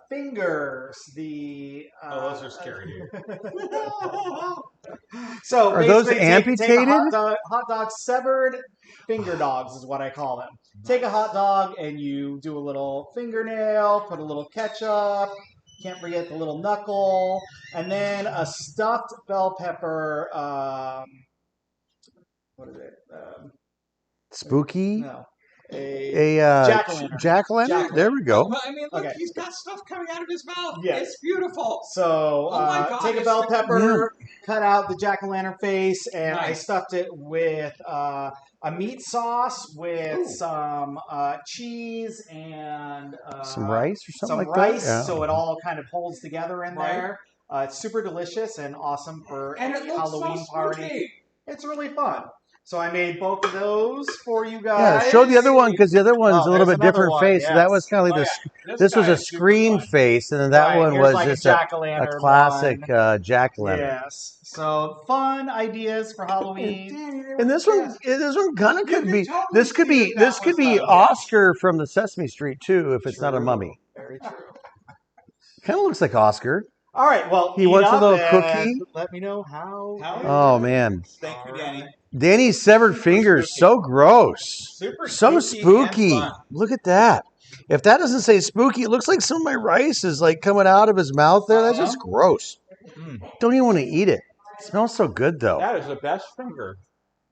S3: fingers.
S2: Those are scary, dude.
S3: So
S1: Are those
S3: basically, take a
S1: amputated?
S3: hot dog, severed finger dogs is what I call them. Take a hot dog and you do a little fingernail, put a little ketchup, can't forget the little knuckle, and then a stuffed bell pepper. What is it?
S1: Spooky?
S3: No,
S1: A
S3: jack-o'-lantern.
S1: jack-o'-lantern? There we go.
S2: But I mean, look,
S3: Okay.
S2: he's got stuff coming out of his mouth.
S3: Yes.
S2: It's beautiful.
S3: So
S2: Oh my God,
S3: take a
S2: it's
S3: bell
S2: sticking-
S3: pepper, cut out the jack-o'-lantern face, and I
S2: Nice.
S3: stuffed it with a meat sauce with
S2: Ooh.
S3: some cheese and
S1: Some rice or something
S3: some
S1: like
S3: rice,
S1: that? Yeah.
S3: so it all kind of holds together in
S2: Right.
S3: there. It's super delicious and awesome for
S2: And it
S3: any
S2: looks
S3: Halloween
S2: so
S3: party.
S2: spooky.
S3: It's really fun. So I made both of those for you
S1: Yeah,
S3: guys.
S1: show the other one because the other one's
S3: Oh,
S1: a little
S3: there's
S1: bit
S3: another
S1: different
S3: one,
S1: face. So
S3: yes.
S1: that was kind of like
S2: Oh,
S1: this.
S2: yeah.
S1: This was
S2: guy
S1: a
S2: is super
S1: scream
S2: fun.
S1: face, and then that
S3: Right,
S1: one
S3: here's
S1: was
S3: like
S1: just
S3: a
S1: a
S3: jack-o'-lantern
S1: classic
S3: one.
S1: jack-o'-lantern.
S3: Yes. So fun ideas for Halloween.
S1: And this one kind of could be.
S2: totally
S1: This could
S2: see
S1: be.
S2: that
S1: This
S2: that
S1: could
S2: was
S1: be
S2: a-
S1: Oscar from the Sesame Street too, if it's not a
S3: True.
S1: mummy.
S3: Very true.
S1: Kind of looks like Oscar.
S3: All right. Well,
S1: He
S3: eat
S1: wants a
S3: up
S1: little
S3: and
S1: cookie.
S3: Let me know how.
S1: Oh man,
S2: Thank you, Danny.
S1: Danny's severed fingers,
S2: spooky.
S1: so gross,
S2: Super
S1: so
S2: spooky
S1: spooky.
S2: and fun.
S1: Look at that. If that doesn't say spooky, it looks like some of my rice is like coming out of his mouth there. That's just gross. Don't even want to eat it. It smells so good though.
S2: That is the best finger.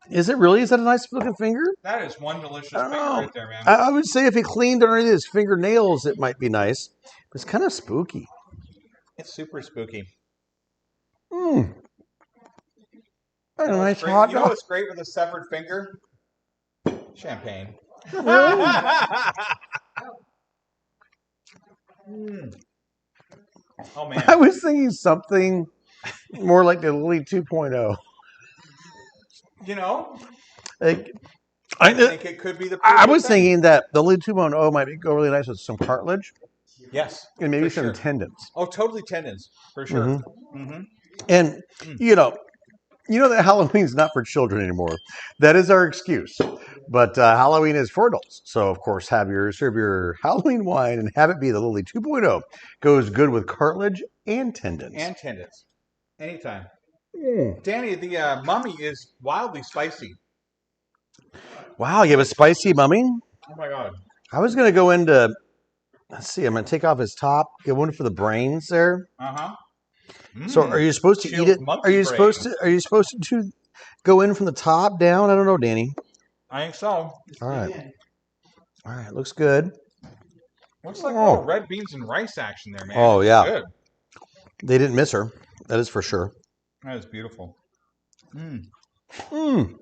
S1: Is it really? Is that a nice looking finger?
S2: That is one delicious
S1: I don't
S2: finger
S1: know.
S2: right there, man.
S1: I would say if he cleaned underneath his fingernails, it might be nice. It's kind of spooky.
S2: It's super spooky.
S1: Mmm. A
S2: You know
S1: nice
S2: what's great-
S1: hot
S2: You know
S1: dog.
S2: what's great with a severed finger? Champagne.
S1: Really?
S2: Oh man.
S1: I was thinking something more like the Lily 2.0.
S2: You know,
S1: Like,
S2: I think it could be the.
S1: I
S2: perfect
S1: was
S2: thing.
S1: thinking that the Lily 2.0 might go really nice with some cartilage
S2: Yes.
S1: and maybe
S2: for
S1: some
S2: sure.
S1: tendons.
S2: Oh, totally tendons for sure.
S1: Mhm.
S2: Mm-hmm.
S1: And you know that Halloween's not for children anymore. That is our excuse. But Halloween is for adults. So of course, serve your Halloween wine and have it be the Lily 2.0. Goes good with cartilage and tendons.
S2: And tendons. Anytime.
S1: Mm.
S2: Danny, the mummy is wildly spicy.
S1: Wow, you have a spicy mummy?
S2: Oh my god.
S1: I was gonna go into. Let's see. I'm gonna take off his top. Go in for the brains there.
S2: Uh huh.
S1: So are you supposed to eat
S2: Chilled
S1: it?
S2: monkey
S1: Are you
S2: brain.
S1: supposed to? Are you supposed to go in from the top down? I don't know, Danny.
S2: I think so.
S1: All right. All right. Looks good.
S2: Looks like
S1: Oh.
S2: little red beans and rice action there, man.
S1: Oh,
S2: It's
S1: yeah.
S2: Good.
S1: They didn't miss her. That is for sure.
S2: That is beautiful. Mm.
S1: Mm.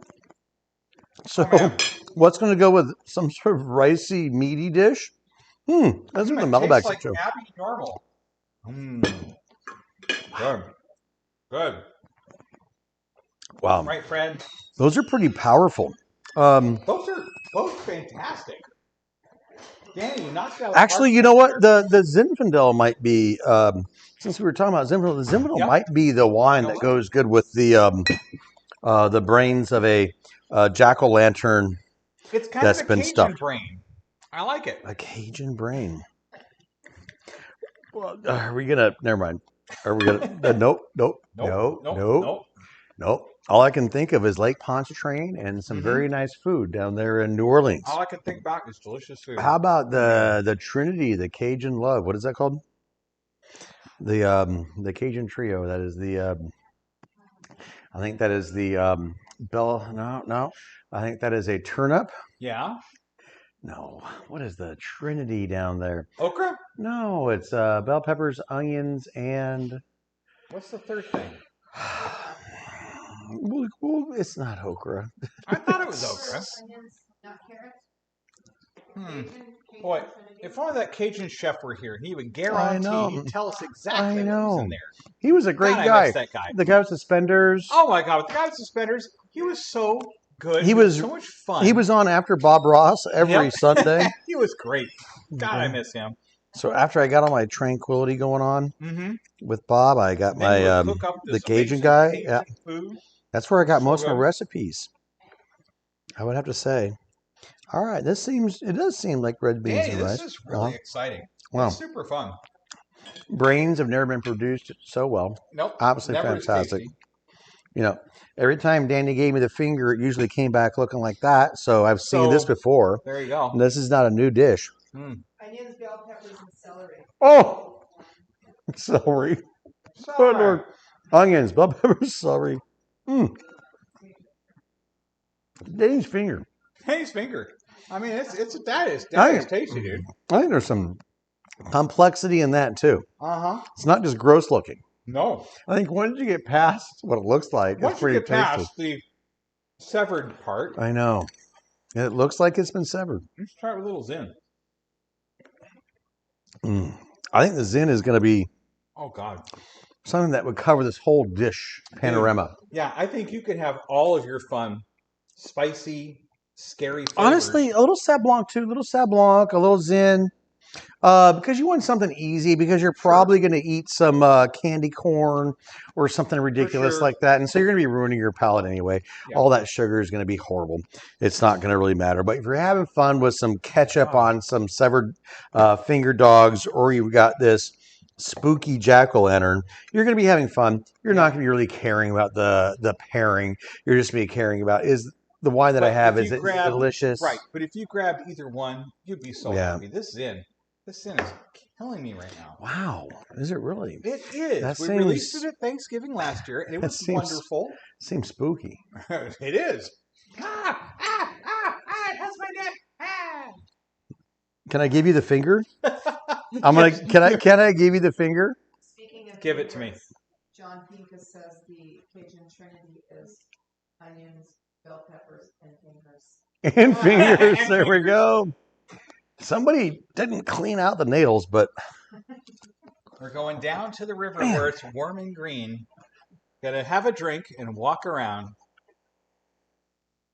S1: So,
S2: Oh, man.
S1: what's going to go with some sort of ricey, meaty dish? That's what the
S2: It
S1: Melback
S2: tastes like
S1: too.
S2: Abby normal. Good. Good.
S1: Wow,
S2: Right, Fred?
S1: those are pretty powerful.
S2: Those are both fantastic. Danny, you knocked it out of the
S1: Actually,
S2: park.
S1: you know what? The Zinfandel might be. Since we were talking about Zinfandel, the Zinfandel
S2: Yep.
S1: might be the wine that goes good with the brains of a jack-o'-lantern
S2: It's kind
S1: that's
S2: of a
S1: been
S2: Cajun
S1: stuffed.
S2: brain. I like it.
S1: A Cajun brain. Well, are we gonna? Never mind. Are we gonna? Nope. All I can think of is Lake Pontchartrain and some very nice food down there in New Orleans.
S2: All I can think about is delicious food.
S1: How about the Trinity, the Cajun Love? What is that called? The Cajun Trio. That is the. I think that is the Bell. No. I think that is a turnip.
S2: Yeah.
S1: No. What is the Trinity down there?
S2: Okra?
S1: No, it's bell peppers, onions, and.
S2: What's the third thing?
S1: Well, it's not okra.
S2: I thought it was okra.
S5: Onions, not carrots.
S2: Boy, if only that Cajun chef were here, he would
S1: I
S2: guarantee
S1: know.
S2: he'd tell us exactly what was in there.
S1: He was a great
S2: God, I
S1: guy.
S2: miss that guy.
S1: The guy with suspenders.
S2: Oh my God, with the guy with suspenders, he was so good.
S1: He was
S2: so much fun.
S1: He was on after Bob Ross every Sunday.
S2: He was great. God, I miss him.
S1: So after I got all my tranquility going on with Bob, I got my the Cajun guy. Yeah,
S2: food.
S1: that's where I got most of my recipes. I would have to say. All right, it does seem like red beans and rice.
S2: This is really exciting.
S1: Wow.
S2: It's super fun.
S1: Brains have never been produced so well.
S2: Nope.
S1: Absolutely
S2: never as
S1: fantastic.
S2: tasty.
S1: You know, every time Danny gave me the finger, it usually came back looking like that. So I've seen this before.
S2: There you go.
S1: This is not a new dish.
S5: Onions, bell peppers, and celery.
S1: Oh, celery.
S2: So,
S1: Good Lord. Onions, bell peppers, celery. Danny's finger.
S2: Danny's finger. I mean, that is tasty, dude.
S1: I think there's some complexity in that too. It's not just gross looking.
S2: No.
S1: I think once you get past what it looks like,
S2: Once
S1: it's
S2: you
S1: pretty
S2: get
S1: tasty.
S2: past the severed part,
S1: I know. It looks like it's been severed.
S2: let's try it with a little Zin.
S1: I think the Zin is going to be
S2: Oh God.
S1: something that would cover this whole dish panorama.
S2: Yeah, I think you could have all of your fun, spicy, scary flavors.
S1: Honestly, a little Sauv Blanc too, a little Sauv Blanc, a little Zin. Because you want something easy, because you're probably going to eat some candy corn or something ridiculous like that. And so you're going to be ruining your palate anyway. Yeah. All that sugar is going to be horrible. It's not going to really matter. But if you're having fun with some ketchup on some severed finger dogs, or you've got this spooky jack-o'-lantern, you're going to be having fun. You're not going to be really caring about the pairing. You're just going to be caring about, is the wine that I have, is it delicious?
S2: Right. But if you grab either one, you'd be so happy. This Zin is killing me right now.
S1: Wow. Is it really?
S2: It is. We released it at Thanksgiving last year, and it was wonderful.
S1: Seems spooky.
S2: It is. It hurts my neck.
S1: Can I give you the finger? Can I give you the finger?
S5: Speaking of
S2: give it to me.
S5: John Pincus says the Cajun Trinity is onions, bell peppers, and fingers.
S1: And fingers. There we go. Somebody didn't clean out the nails, but
S2: we're going down to the river where it's warm and green. Gotta have a drink and walk around.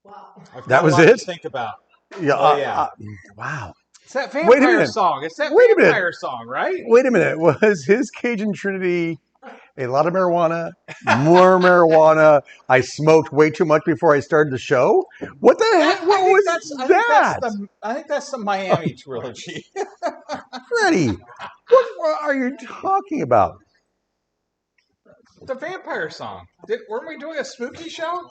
S5: Wow.
S1: That was it?
S2: To think about.
S1: Yeah. Wow.
S2: It's that vampire song. It's that vampire song, right?
S1: Wait a minute. Was his Cajun Trinity a lot of marijuana, more marijuana? I smoked way too much before I started the show. What the heck? What was that?
S2: I think that's the Miami trilogy.
S1: Freddie, what are you talking about?
S2: The vampire song. Weren't we doing a spooky show?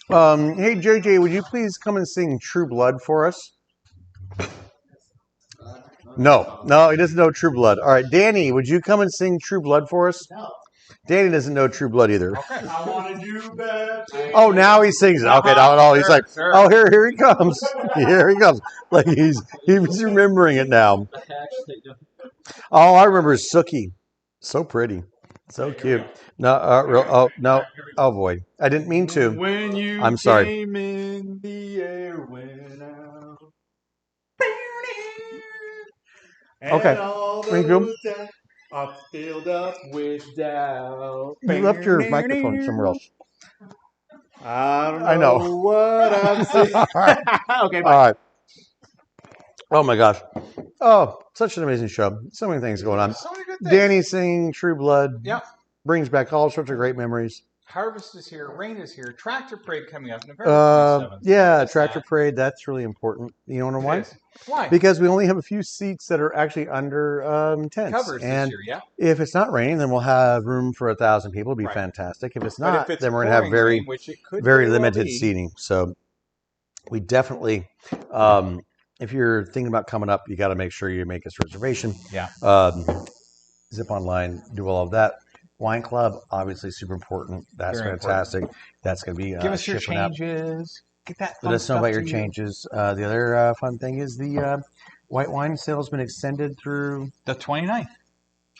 S1: Hey, JJ, would you please come and sing True Blood for us? No, he doesn't know True Blood. All right, Danny, would you come and sing True Blood for us?
S4: No.
S1: Danny doesn't know True Blood either.
S2: Okay.
S4: I want to do better.
S1: Oh, now he sings it. Okay, now he's like, oh, here he comes. Here he comes. Like he's remembering it now. All I remember is Sookie. So pretty. So cute. No, no. Oh, boy. I didn't mean to.
S4: When you
S1: I'm sorry.
S4: Came in, the air went out.
S1: Okay. Thank you.
S4: Are filled up with doubt.
S1: You left your microphone somewhere else.
S4: I know what I'm saying.
S1: All right.
S4: Okay,
S1: bye. All right. Oh, my gosh. Oh, such an amazing show. So many things going on.
S2: So many good things.
S1: Danny singing True Blood.
S2: Yep.
S1: Brings back all sorts of great memories.
S2: Harvest is here. Rain is here. Tractor Parade coming up November 27th.
S1: Yeah, Tractor Parade. That's really important. You know why?
S2: Why?
S1: Because we only have a few seats that are actually under tents.
S2: Covers
S1: and
S2: this year, yeah.
S1: if it's not raining, then we'll have room for 1,000 people. It'll be
S2: Right.
S1: fantastic. If it's
S2: But
S1: not,
S2: if it's
S1: then we're going to have
S2: pouring
S1: very,
S2: rain, which it could
S1: very
S2: very well
S1: limited
S2: be.
S1: seating. So we definitely, if you're thinking about coming up, you got to make sure you make this reservation.
S2: Yeah.
S1: Zip online, do all of that. Wine Club, obviously super important. That's
S2: Very
S1: fantastic. That's going to be
S2: Give us your
S1: shipping out.
S2: changes. Get that.
S1: Let us know about your changes. The other fun thing is the white wine sale has been extended through
S2: The 29th.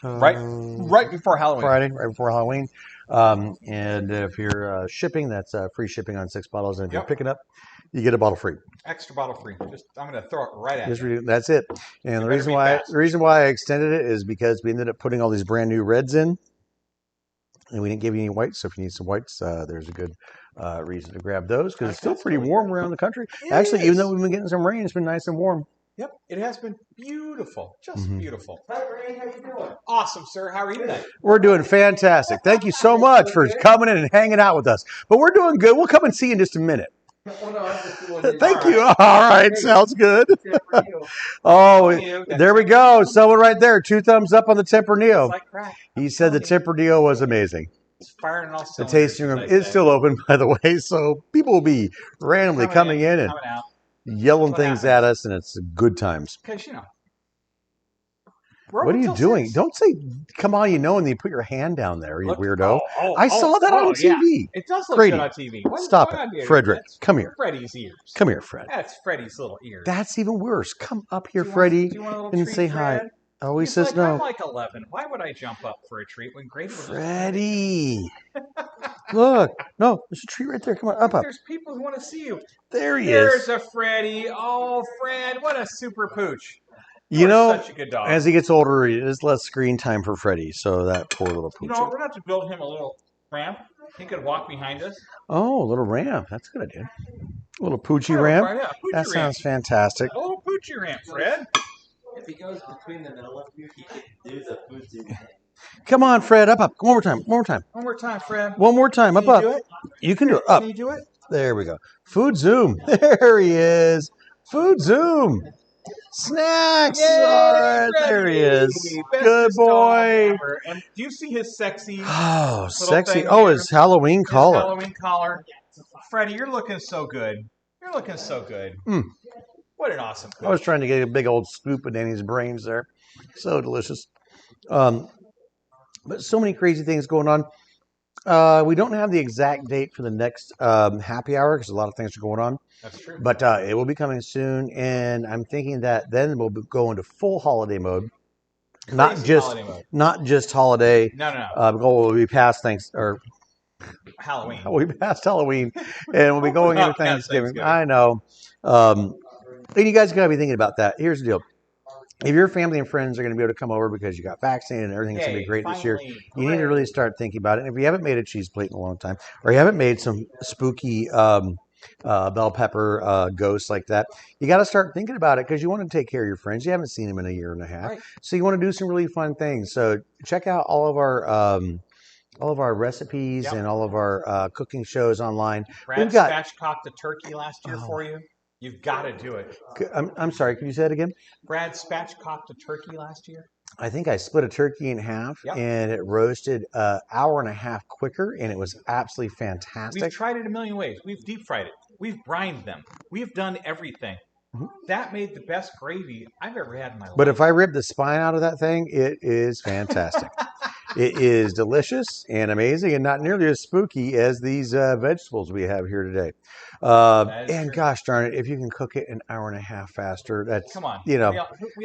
S2: Right before Halloween.
S1: Friday, right before Halloween. And if you're shipping, that's free shipping on 6 bottles. And if you're picking up, you get a bottle free.
S2: Extra bottle free. I'm going to throw it right at you.
S1: That's it. And the reason why I extended it is because we ended up putting all these brand new reds in, and we didn't give you any whites. So if you need some whites, there's a good reason to grab those because it's still pretty warm around the country. Actually, even though we've been getting some rain, it's been nice and warm.
S2: Yep, it has been beautiful, just beautiful.
S4: Hi, Ray, how you doing?
S2: Awesome, sir. How are you today?
S1: We're doing fantastic. Thank you so much for coming in and hanging out with us. But we're doing good. We'll come and see you in just a minute. Thank you. All right, sounds good. Oh, there we go. Someone right there. 2 thumbs up on the Tempranillo. He said the Tempranillo was amazing.
S2: It's firing all
S1: The
S2: cylinders.
S1: tasting room is still open, by the way, so people will be randomly coming in and
S2: coming out.
S1: yelling things at us, and it's good times.
S2: Because,
S1: What are you doing? Don't say, come on, and then you put your hand down there, you weirdo. I saw that on TV.
S2: Yeah. It does look
S1: Grady,
S2: good on TV.
S1: Stop it. Frederick, come here.
S2: Freddy's ears.
S1: Come here, Fred.
S2: That's Freddy's little ears.
S1: That's even worse. Come up here, Freddie, and say hi. Oh, he says no.
S2: I'm like 11. Why would I jump up for a treat when Grady was
S1: Freddie. Look. No, there's a treat right there. Come on, up.
S2: There's people who want to see you.
S1: There he
S2: There's
S1: is.
S2: a Freddie. Oh, Fred, what a super pooch.
S1: Such
S2: a good dog.
S1: As he gets older, there's less screen time for Freddie, so that poor little pooch.
S2: We're going to have to build him a little ramp. He could walk behind us.
S1: Oh, a little ramp. That's a good idea. A little poochy ramp. That sounds fantastic.
S2: A little poochy ramp, Fred.
S4: If he goes between the middle of you, he can do the food.
S1: Come on, Fred. Up. One more time. One more time,
S2: Fred.
S1: One more time.
S2: Can
S1: Up.
S2: Do it?
S1: You can do it. Up.
S2: Can you do it?
S1: There we go. Food Zoom. There he is. Food Zoom. Snacks.
S2: Yay,
S1: All right.
S2: Freddy.
S1: There he is.
S2: Bestest
S1: Good boy.
S2: dog ever. And do you see his sexy
S1: Oh,
S2: little
S1: sexy.
S2: thing
S1: Oh,
S2: here?
S1: his Halloween
S2: His
S1: collar.
S2: Halloween collar. Freddie, you're looking so good. You're looking so good. What an awesome cook.
S1: I was trying to get a big old scoop of Danny's brains there. So delicious. But so many crazy things going on. We don't have the exact date for the next happy hour because a lot of things are going on.
S2: That's true.
S1: But it will be coming soon, and I'm thinking that then we'll go into full holiday mode. Not just holiday.
S2: No.
S1: We'll be past
S2: Halloween.
S1: We'll be past Halloween, and we'll be going into Thanksgiving. I know. And you guys got to be thinking about that. Here's the deal. If your family and friends are going to be able to come over because you got vaccinated and everything's going to be great this year, you need to really start thinking about it. And if you haven't made a cheese plate in a long time, or you haven't made some spooky bell pepper ghosts like that, you got to start thinking about it because you want to take care of your friends. You haven't seen them in a year and a half, so you want to do some really fun things. So check out all of our recipes and all of our cooking shows online.
S2: Brad spatchcocked the turkey last year for you. You've got to do it.
S1: I'm sorry, can you say that again?
S2: Brad spatchcocked a turkey last year.
S1: I think I split a turkey in half, and it roasted an hour and a half quicker, and it was absolutely fantastic.
S2: We've tried it a million ways. We've deep fried it. We've brined them. We've done everything. That made the best gravy I've ever had in my life.
S1: But if I rip the spine out of that thing, it is fantastic. It is delicious and amazing and not nearly as spooky as these vegetables we have here today. And gosh darn it, if you can cook it an hour and a half faster, that's,
S2: come on.
S1: We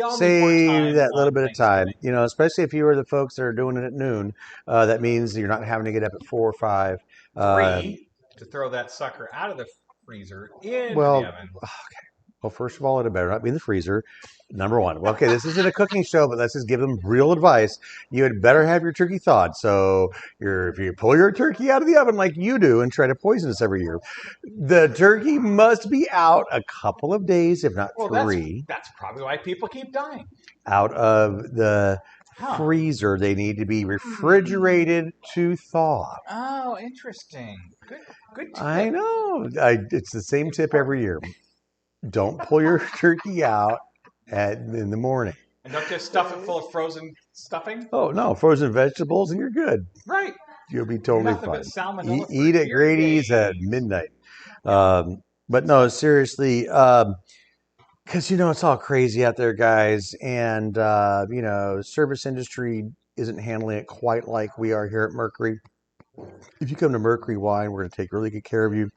S1: all save that little bit of time. Especially if you are the folks that are doing it at noon, that means you're not having to get up at 4 or 5.
S2: 3 to throw that sucker out of the freezer in the oven.
S1: Okay. Well, first of all, it better not be in the freezer. Number one. Well, okay, this isn't a cooking show, but let's just give them real advice. You had better have your turkey thawed. So if you pull your turkey out of the oven like you do and try to poison us every year, the turkey must be out a couple of days, if not three.
S2: That's probably why people keep dying.
S1: Out of the freezer. They need to be refrigerated to thaw.
S2: Oh, interesting. Good tip.
S1: I know. It's the same tip every year. Don't pull your turkey out in the morning.
S2: And don't just stuff it full of frozen stuffing?
S1: Oh, no. Frozen vegetables and you're good.
S2: Right.
S1: You'll be totally
S2: Nothing
S1: fine.
S2: but salmonella
S1: Eat at Grady's at midnight. But no, seriously, because, it's all crazy out there, guys. And, service industry isn't handling it quite like we are here at Mercury. If you come to Mercury Wine, we're going to take really good care of you,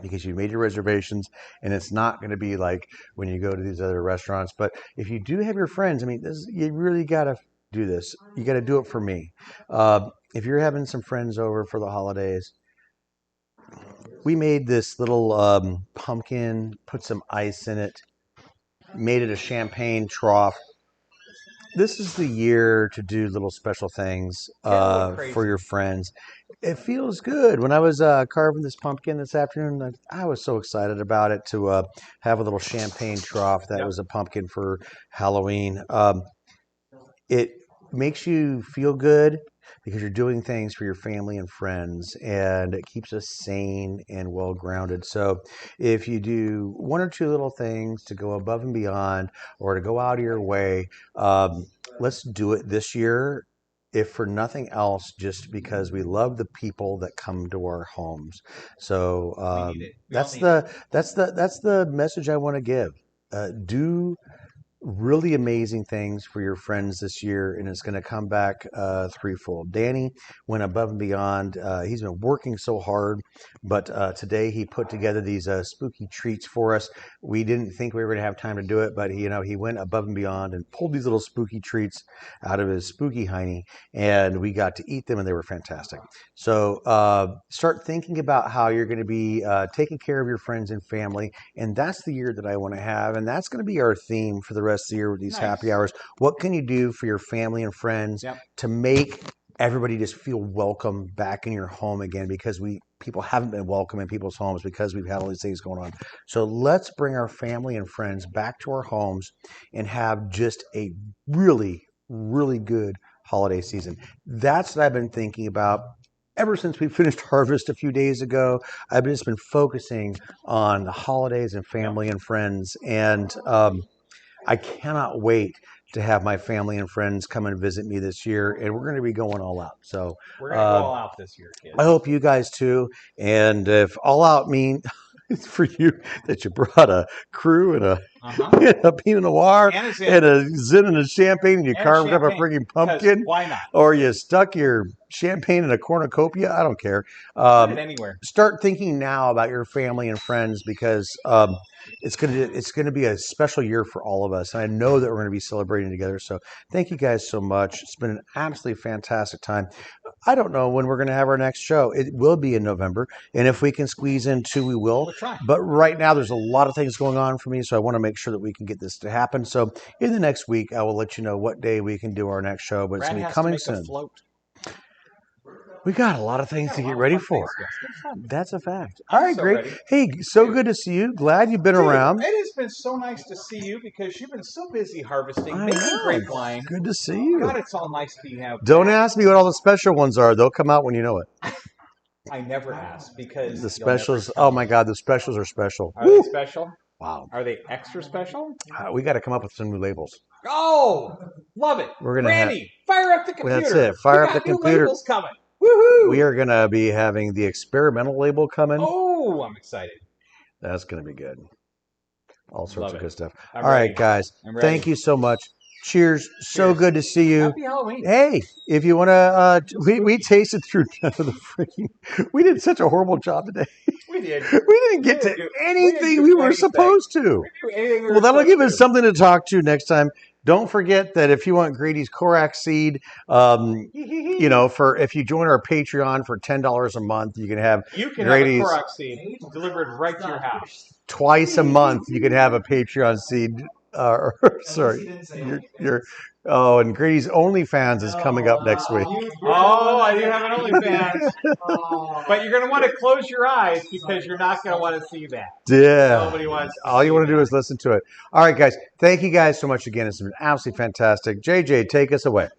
S1: because you made your reservations, and it's not going to be like when you go to these other restaurants. But if you do have your friends, you really got to do this. You got to do it for me. If you're having some friends over for the holidays, we made this little pumpkin, put some ice in it, made it a champagne trough. This is the year to do little special things for your friends. It feels good. When I was carving this pumpkin this afternoon, I was so excited about it to have a little champagne trough that was a pumpkin for Halloween. It makes you feel good because you're doing things for your family and friends, and it keeps us sane and well grounded. So if you do one or two little things to go above and beyond, or to go out of your way, let's do it this year. If for nothing else, just because we love the people that come to our homes. So that's the message I want to give. Do really amazing things for your friends this year, and it's going to come back threefold. Danny went above and beyond. He's been working so hard, but today he put together these spooky treats for us. We didn't think we were going to have time to do it, but he went above and beyond and pulled these little spooky treats out of his spooky hiney, and we got to eat them, and they were fantastic. So start thinking about how you're going to be taking care of your friends and family, and that's the year that I want to have, and that's going to be our theme for the rest of the year with these happy hours. What can you do for your family and friends to make everybody just feel welcome back in your home again? Because people haven't been welcome in people's homes because we've had all these things going on. So let's bring our family and friends back to our homes and have just a really, really good holiday season. That's what I've been thinking about ever since we finished harvest a few days ago. I've just been focusing on the holidays and family and friends, and I cannot wait to have my family and friends come and visit me this year, and we're going to be going all out. So
S2: we're going to go all out this year, kids.
S1: I hope you guys too. And if all out means it's for you that you brought a crew and a Pinot Noir and a Zin and a champagne, and you carved up a freaking pumpkin.
S2: Why not?
S1: Or you stuck your champagne in a cornucopia. I don't care.
S2: Put it anywhere.
S1: Start thinking now about your family and friends, because it's gonna be a special year for all of us, and I know that we're gonna be celebrating together. So thank you guys so much. It's been an absolutely fantastic time. I don't know when we're gonna have our next show. It will be in November, and if we can squeeze in two, we will.
S2: We'll try.
S1: But right now, there's a lot of things going on for me, so I want to make sure that we can get this to happen. So in the next week, I will let you know what day we can do our next show, but it's gonna be coming soon. We got a lot of things to get ready for. That's a fact. All right, great.
S2: Ready.
S1: Hey, so good to see you. Glad you've been around.
S2: It has been so nice to see you because you've been so busy harvesting, making great wine.
S1: Good to see you.
S2: God, it's all nice to have.
S1: Don't ask me what all the special ones are. They'll come out when you know it.
S2: I never ask because
S1: the specials. Oh my God, the specials are special.
S2: Are they special?
S1: Wow.
S2: Are they extra special?
S1: We got to come up with some new labels.
S2: Oh, love it.
S1: We're gonna
S2: Randy, fire up the computer.
S1: That's it. Fire up the computer.
S2: Labels coming. Woohoo!
S1: We are going to be having the experimental label coming.
S2: Oh, I'm excited.
S1: That's going to be good. All sorts of good stuff.
S2: I'm
S1: all
S2: ready.
S1: Right, guys. Thank you so much. Cheers. So good to see you.
S2: Happy Halloween.
S1: Hey, if you want to, we tasted through none of the freaking. We did such a horrible job today.
S2: We did.
S1: We didn't get to anything we were supposed to. Well, that'll give us something to talk to next time. Don't forget that if you want Grady's Korak seed, if you join our Patreon for $10 a month, you can have Grady's
S2: have a Korak seed delivered right to your house.
S1: Twice a month. You can have a Patreon seed. Sorry, and Grady's OnlyFans is coming up next week.
S2: Oh, I do have an OnlyFans. But you're going to want to close your eyes because you're not going to want to see that.
S1: Yeah.
S2: Nobody wants to
S1: All you want to do is listen to it. All right, guys. Thank you guys so much again. It's been absolutely fantastic. JJ, take us away.